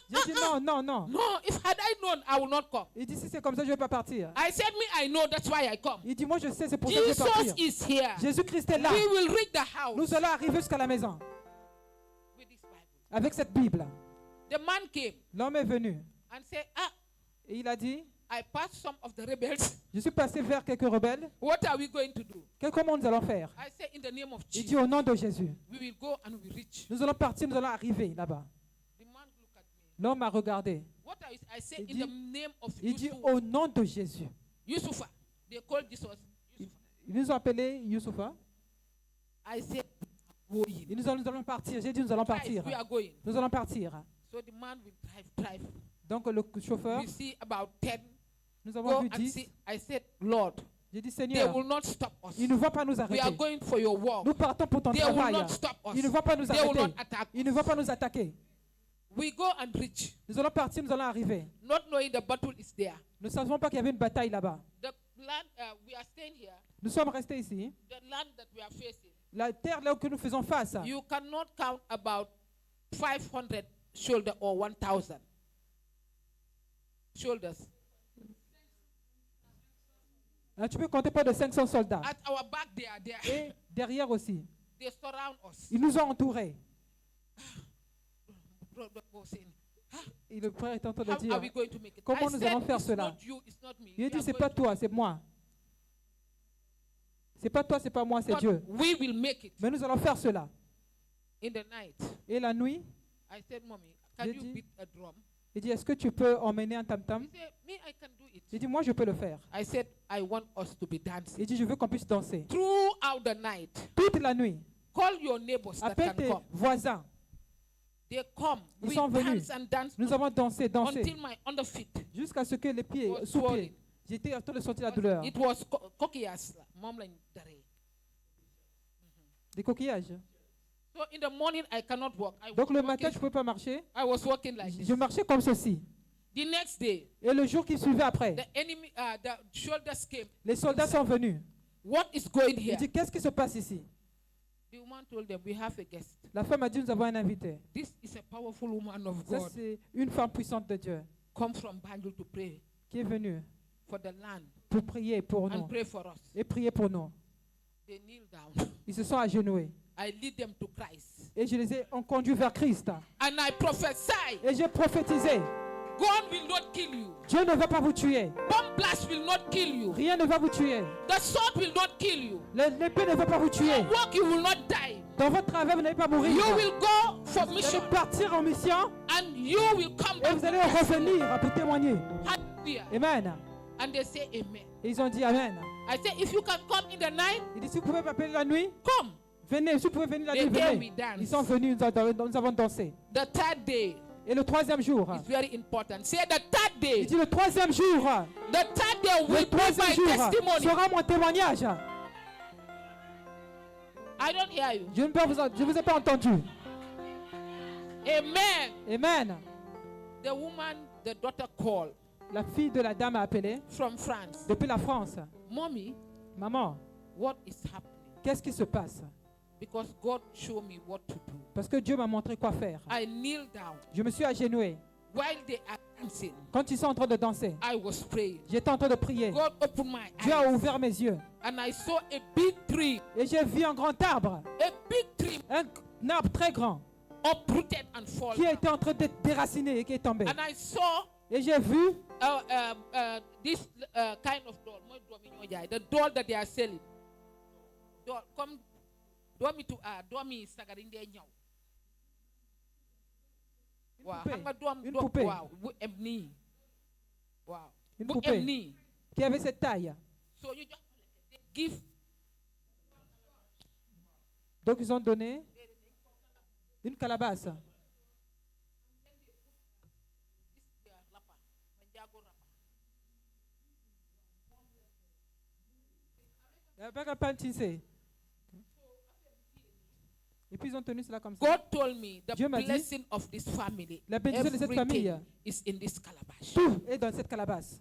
J'ai dit non, non, non. No, if had I known, I will not come. Il dit, si c'est comme ça, je ne vais pas partir. I said, me, I know, that's why I come. Il dit, moi je sais, c'est pour ça que je vais partir. Jesus is here. Jésus-Christ est là. We will reach the house Nous allons arriver jusqu'à la maison with this Bible. avec cette Bible. The man came L'homme est venu and said, et il a dit, I passed some of the rebels. je suis passé vers quelques rebelles. What are we going to do? Comment nous allons faire? I said, in the name of Il dit, Jesus, au nom de Jésus. we will go and we reach. Nous allons partir, nous allons arriver là-bas. The man looked at me. L'homme a regardé. What I said Il in dit- the name of Il dit, Yusuf, au nom de Jésus. Yusufa. They called Jesus Yusufa. Ils nous ont appelés Youssoufa. I said, going. Et nous allons partir. J'ai dit nous allons Drive, partir. we are going. Nous allons partir. So the man will drive. Donc le chauffeur, We see about 10. nous Go avons vu and 10. see. I said, Lord, J'ai dit they Seigneur, will not stop us. il ne va pas nous We are arrêter. going for your work. Nous partons pour ton They will travail. not stop us. Il ne va pas nous They will arrêter. not attack Il ne va pas nous attaquer. We go and reach, Nous allons partir, nous allons arriver. not knowing the battle is there. Nous ne savions pas qu'il y avait une bataille là-bas. The land we are staying here, Nous sommes restés ici. the land that we are facing, La terre là où que nous faisons face, you cannot count about 500 shoulders or 1,000 shoulders. tu peux compter pas de 500 soldats. At our back, they are there. Et derrière aussi, They surround us. ils nous ont entourés. Brother was saying, Et le frère est en train de how dire, are we going to make it? comment I nous said, allons faire it's cela? not you, it's not me. Il a We dit, are c'est going pas to- toi, c'est moi. C'est pas toi, c'est pas moi, c'est But Dieu. we will make it. Mais nous allons faire cela. In the night, Et la nuit, I said, Mommy, can J'ai you dit- beat a drum? il dit, est-ce que tu peux emmener un tam-tam? He said, me, I can do it. J'ai dit, moi, je peux le faire. I said, I want us to be dancing. Il dit, je veux qu'on puisse danser. Throughout the night, Toute la nuit, call your neighbors that appelle can tes come. voisins. They come. Ils We sont venus. dance and dance Nous avons dansé, dansé, until my underfeet. jusqu'à ce que les pieds, Was sous swollen. pieds, j'étais en train de sentir la douleur. It was coquillas. Mom like dare. Des coquillages. So in the morning I cannot walk. Donc le matin, je ne pouvais pas marcher. I was walking like this. Je marchais comme ceci. The next day, Et le jour qui suivait après, the enemy, the shoulders came. les soldats sont venus. What is going Il here? dit, qu'est-ce qui se passe ici? The woman told them, we have a guest. La femme a dit, nous avons un invité. This is a powerful woman of Ça, God. c'est une femme puissante de Dieu Come from Banjul to pray qui est venue for the land pour prier pour and nous pray for us. et prier pour nous. They kneel down. Ils se sont agenouillés. I lead them to Christ. Et je les ai conduits vers Christ. And I prophesy, Et j'ai prophétisé, God will not kill you. Dieu ne va pas vous tuer. Bomb blast will not kill you. Rien ne va vous tuer. The sword will not kill you. L'épée ne va pas vous tuer. Your work, you will not die. Dans votre travail, vous n'allez pas mourir. You will go for Vous mission allez partir en mission and you will come et back. vous allez revenir pour témoigner. Hallelujah. Amen. And they say amen. Et ils ont dit Amen. I say, if you can come in the night, Il dit, si vous pouvez m'appeler la nuit, come. venez. Si vous pouvez venir la They nuit, came, venez. we danced. Ils sont venus, nous avons dansé. The third day Et le troisième jour, is very important. Say the third il day. dit le troisième jour, The third day le will be troisième my jour testimony. sera mon témoignage. I don't hear you. Je ne vous ai pas entendu. Amen. Amen. The woman, the daughter called La fille de la dame a appelé from France. depuis la France. Mommy, Maman, what is happening? qu'est-ce qui se passe? Because God showed me what to do. Parce que Dieu m'a montré quoi faire. I kneel down Je me suis agenouillé. while they are dancing. Quand ils sont en train de danser, I was praying. j'étais en train de prier. God opened my Dieu a eyes ouvert mes yeux. and I saw a big tree, Et j'ai vu un grand arbre. a big tree Un arbre très grand uprooted and fallen. qui était en train de déraciné et qui est tombé. And I saw Et j'ai vu this kind of doll. The doll that they are selling. Doll, come, doll me sagarin de nyau. Wow, poupée. hanga doll, Une doll, poupée. wow, bu emni. Wow, Une bu poupée. emni. qui avait cette taille. So you just give Donc ils ont donné une calebasse. this rapper, Manjago rapper. Et puis ils ont tenu cela comme ça. God told me the Dieu m'a dit, blessing of this family, la bénédiction de cette famille everything is in this calabash. Tout est dans cette calebasse.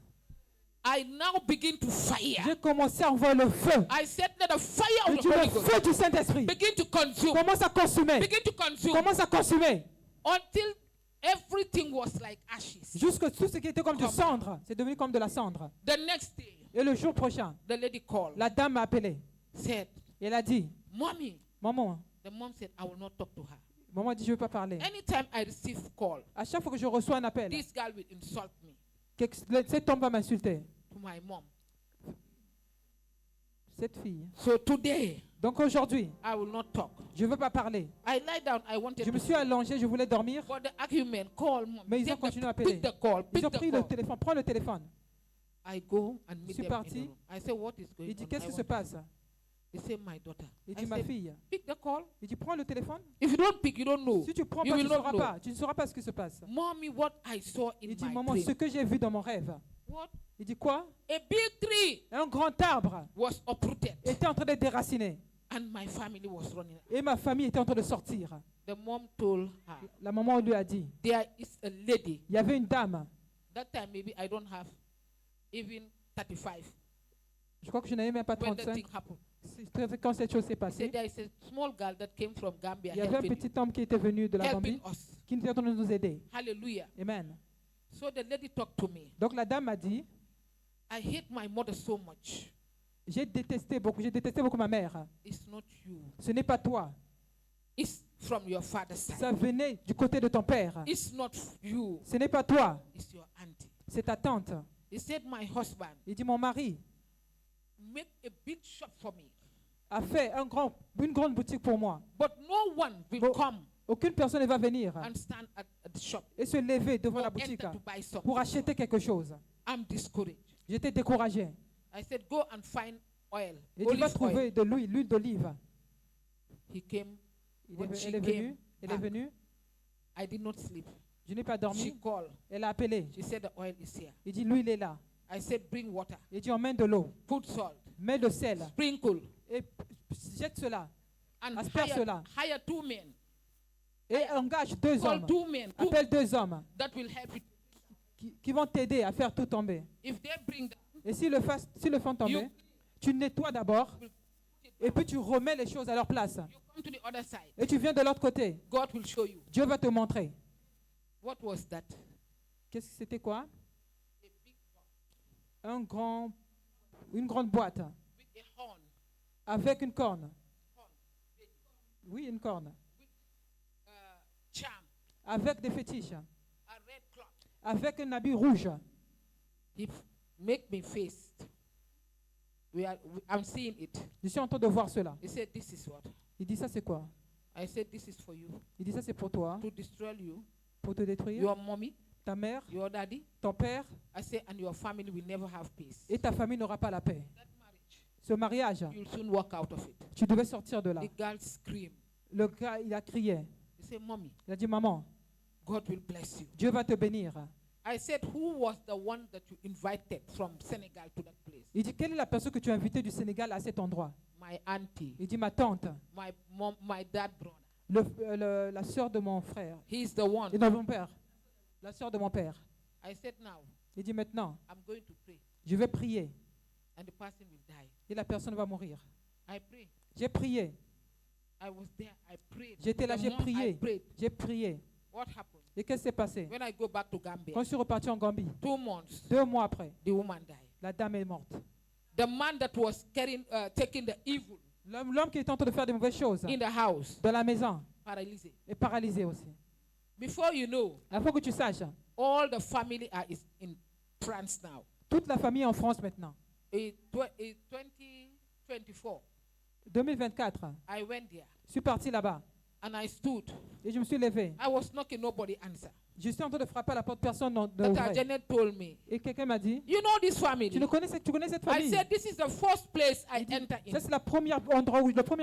I now begin to fire. J'ai commencé à envoyer le feu. I said that the fire Je of the dis Holy le Ghost feu du Saint-Esprit. begin to consume, Commence à consumer. begin to consume, Commence à consumer. until everything was like ashes. Jusque tout ce qui était comme du Comme- cendre, c'est devenu comme de la cendre. The next day, Et le jour prochain, the lady called, la dame m'a appelé. said, Et elle a dit, Mommy, maman, the mom said, I will not talk to her. maman a dit, je ne veux pas parler. Anytime I receive call, À chaque fois que je reçois un appel, this girl will insult me cet homme va m'insulter. to my mom. Cette fille. So today, Donc aujourd'hui, I will not talk. je ne veux pas parler. I lie down, I wanted Je me to suis allongé, je voulais dormir. for the argument, call mom. Mais ils ont Take continué à the, appeler. pick the call, Ils pick ont pris the le call. téléphone, prends le téléphone. I go and meet suis them in parti. the room. I say, what is going Il dit, on? qu'est-ce I qui se want- passe? He said, my daughter. Il I dit, ma said, fille. pick the call. Il dit, prends le téléphone. If you don't pick, you don't know. Si tu prends You pas, tu will ne not sauras know. pas. Tu ne sauras pas ce qui se passe. Mommy, what I saw in Il dit, my maman, dream. ce que j'ai vu dans mon rêve. What? Il dit quoi? A big tree Un grand arbre was uprooted. était en train de déraciner. And my family was running. Et ma famille était en train de sortir. The mom told her, La maman lui a dit, there is a lady. il y avait une dame. That time maybe I don't have even 35 Je crois que je n'avais même pas when the 35. thing happened. Quand cette chose s'est He passée, said there is a small girl that came from Gambia il y avait un helping, petit homme qui était venu de la helping Gambie us. qui était en train de nous aider. Hallelujah. Amen. So the lady talked to me. Donc la dame m'a dit, I hate my mother so much. j'ai détesté beaucoup ma mère. It's not you. Ce n'est pas toi. It's from your father's side. Ça venait du côté de ton père. It's not you. Ce n'est pas toi. It's your auntie. C'est ta tante. He said, my husband, Il dit, mon mari make a big shop for me. a fait une grande boutique pour moi. But no one will Bon. come Aucune personne ne va venir and stand at the shop et se lever devant or la boutique enter to buy something. pour acheter quelque chose. I'm discouraged. J'étais découragé. I said, go and find oil. Et tu vas Olive trouver oil. de l'huile d'olive. He came. When she Elle est came venue. Elle est back, venue. I did not sleep. Je n'ai pas She dormi. called. Elle a appelé. She said the oil is here. Il dit, l'huile est là. I said, bring water. Il dit, emmène de l'eau. Put salt. Mets le sel. Sprinkle. Et jette cela. And Asperge cela. hire 2 men. Et engage 2 Call hommes. 2 men Appelle 2 hommes that will help you. qui vont t'aider à faire tout tomber. If they bring that, Et s'ils le font tomber, You- tu nettoies d'abord. Et puis tu remets les choses à leur place. you come to the other side. Et tu viens de l'autre côté. God will show you. Dieu va te montrer. What was that? Qu'est-ce que c'était quoi? Une grande boîte With a horn. avec une corne. Oui, une corne. Charm. Avec des fétiches. A red cloth. Avec un habit rouge. He make me face. I'm seeing it. Je suis en train de voir cela. He said, this is what? Il dit, ça c'est quoi? I said, this is for you. Il dit, ça c'est pour toi, To destroy you, pour te détruire. your mommy, Ta mère, your daddy. ton père I said, and your family will never have peace. et ta famille n'aura pas la paix. That marriage, Ce mariage, you'll soon walk out of it. tu devais sortir de là. The girl screamed. Le gars, il a crié. He said, mommy, Il a dit, maman, God will bless you. Dieu va te bénir. I said, who was the one that you invited from Senegal to that place? Il dit, quelle est la personne que tu as invitée du Sénégal à cet endroit? My auntie, Il dit, ma tante, my mom, my dad brother. la sœur de mon frère. He's the one. Et non, mon père. La sœur de mon père. I said, now, Il dit, maintenant, I'm going to pray. je vais prier. And the person will die. Et la personne va mourir. I prayed. J'ai prié. I was there. I prayed. J'étais là, The j'ai more I prié. prayed, J'ai prié. what happened? Et qu'est-ce qui s'est passé? When I go back to Gambia, Quand je suis reparti en Gambie, 2 months, 2 mois après, the woman died. la dame est morte. The man that was taking the evil L'homme qui est en train de faire des mauvaises choses in the house, dans la maison paralyzed. est paralysé aussi. Before you know, Il faut que tu saches, all the family are in France now. toute la famille est en France maintenant. In 2024, 2024, I went there je suis parti là-bas and I stood. et je me suis levé. I was knocking, nobody answered. Je suis en train de frapper à la porte, personne ne Dr. ouvrait. Janet told me, Et quelqu'un m'a dit, you know this family? tu connais cette I famille? said, this is the first place I enter in. Ça, c'est le premier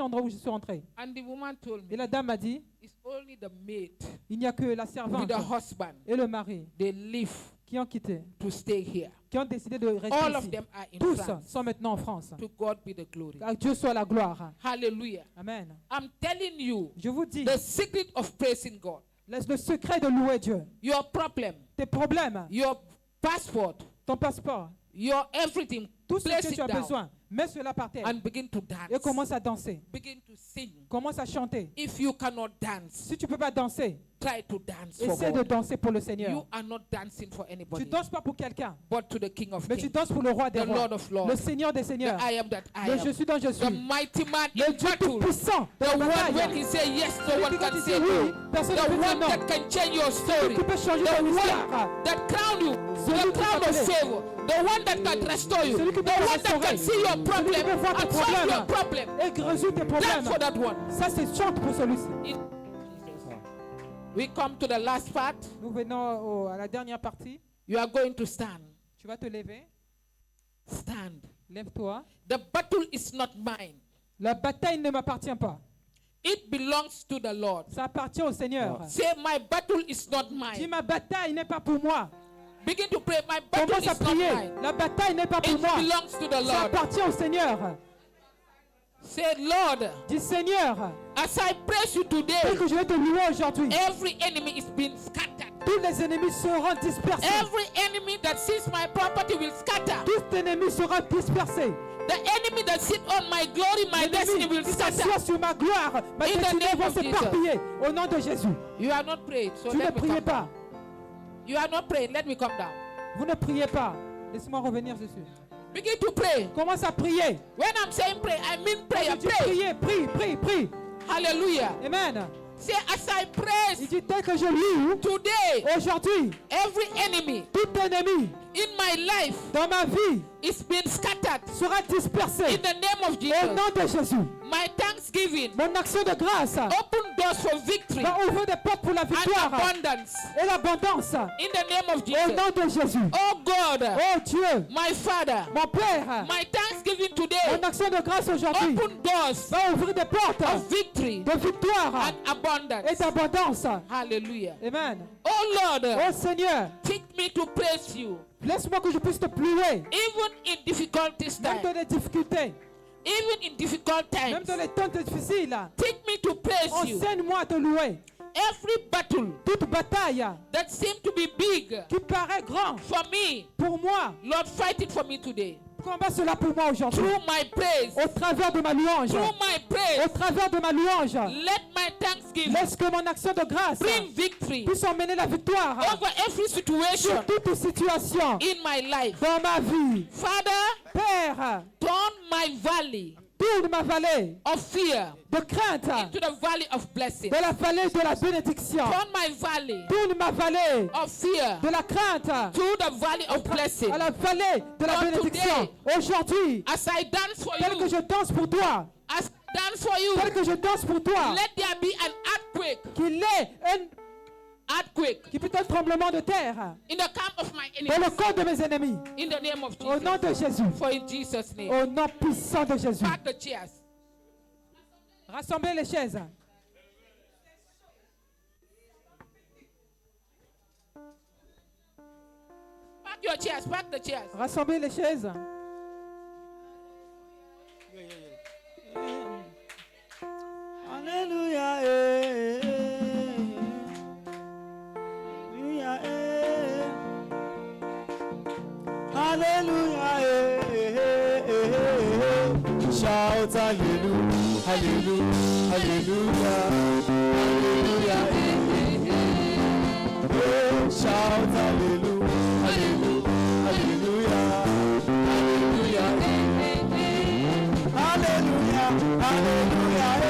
endroit où je suis entré. And the woman told Et me, la dame m'a dit, it's only the maid il n'y a que la with servante the husband. et le mari They live qui ont quitté, to stay here. qui ont décidé de rester All of ici. them are in Tous France. sont maintenant en France. To God be the glory. À Dieu soit la gloire. Hallelujah. Amen. I'm telling you Je vous dis, the secret of praising God. le secret de louer Dieu. Your problem, Tes problèmes, your passport, ton passeport, your everything, tout ce place que it tu as down besoin, mets cela par terre and begin to dance. et commence à danser. Begin to sing. Commence à chanter. If you cannot dance, Si tu ne peux pas danser, try to dance for essaie de God. danser pour le You Seigneur. are not dancing for Tu anybody, ne danses pas pour quelqu'un, but to the King of mais tu Kings, danses pour le roi des the rois, Lord of Lords, le Seigneur des the seigneurs, I am that I le je am, suis dont je the suis, mighty man le in Dieu battle, tout-puissant de the la one when bataille, he say yes, no celui one qui quand can il say dit oui, no, personne ne the peut dire one non, that can change your story, qui peut changer the ton one histoire, that crown you, Celui the qui crown peut of t'appeler. favor, the one that can restore you, Celui the qui peut te one that can restaurer. see your Celui qui problem peut voir tes and solve problèmes. your problem. et résout tes Dance problèmes. for that one. Ça, c'est chante pour celui-ci. In Jesus. We come to the last part. Nous venons à la dernière partie. You are going to stand. Tu vas te lever. Stand. Lève-toi. The battle is not mine. La bataille ne m'appartient pas. It belongs to the Lord. Ça appartient au Seigneur. Say, my battle is not Dis, mine. ma bataille n'est pas pour moi. Begin to pray. My battle Commence à is not prier. mine. La bataille n'est pas pour It moi. belongs to the Ça Lord. appartient au Seigneur. Say, Lord, Dis, Seigneur, as I praise you tel today, que je vais te louer aujourd'hui, every enemy is being scattered. tous les ennemis seront dispersés. Every enemy that sees my property will scatter. Tout ennemi sera dispersé. The enemy that sits on my glory, my destiny L'ennemi will qui scatter. s'assoit sur ma gloire, ma In the destinée name va of s'éparpiller. Au nom de Jésus. You are not praying, so Tu ne let me priez come pas. down. You are not praying, let me come down. Vous ne priez pas. Laisse-moi revenir dessus. Begin to pray. Commence à prier. When I'm saying pray, I mean prayer. Il dit Pray. prier, prie, prie, prie. Hallelujah. Amen. Say, as I Il praise dit tel que je loue today, aujourd'hui, every enemy tout ennemi in my life dans ma vie is being scattered. sera dispersé. In the name of Au Jesus. nom de Jésus. My thanksgiving Mon action de grâce open doors for victory va ouvrir des portes pour la and victoire abundance. et l'abondance. In the name of Au Jesus. nom de Jésus. Oh God, Oh Dieu, my Father, mon Père, my thanksgiving today mon action de grâce aujourd'hui open doors va ouvrir des portes of victory de victoire and et abundance. d'abondance. Hallelujah. Amen. Oh Lord, Oh Seigneur, teach me to praise you laisse-moi que je puisse te louer, even in difficulties même dans time, les difficultés, even in difficult même times. dans les temps difficiles. Teach me to praise you. Enseigne-moi à te louer. Every battle Toute bataille that seems to be big qui paraît grand for me, pour moi, Lord, fight it for me today. combat cela pour moi aujourd'hui. Through my praise, Au travers de ma louange, through my praise, au travers de ma louange, let my thanksgiving laisse que mon action de grâce bring victory puisse emmener la victoire over every situation sur toute situation in my life. dans ma vie. Father, Père, turn my valley tourne ma vallée of fear de crainte into the valley of blessing. de la vallée de la bénédiction. Turn my valley Tourne ma vallée of fear de la crainte to the valley of blessing. à la vallée de la Lord, bénédiction. Aujourd'hui, As I dance for tel que you, je danse pour toi, as I dance for you, tel que je danse pour toi, let there be an earthquake, qu'il ait earthquake peut être tremblement de terre in the camp of my dans le enemies. corps de mes ennemis. In the name of Au nom Jesus. de Jésus. For in Jesus' name. Au nom puissant de Jésus. Pack the chairs. Rassemblez les chaises. Pack your chairs. Pack the chairs. Rassemblez les chaises. Hallelujah, eh, Hallelujah, eh. Hallelujah, Shout hallelujah, hallelujah, hallelujah, hallelujah, Shout hallelujah, hallelujah, hallelujah, hallelujah, hallelujah, hallelujah,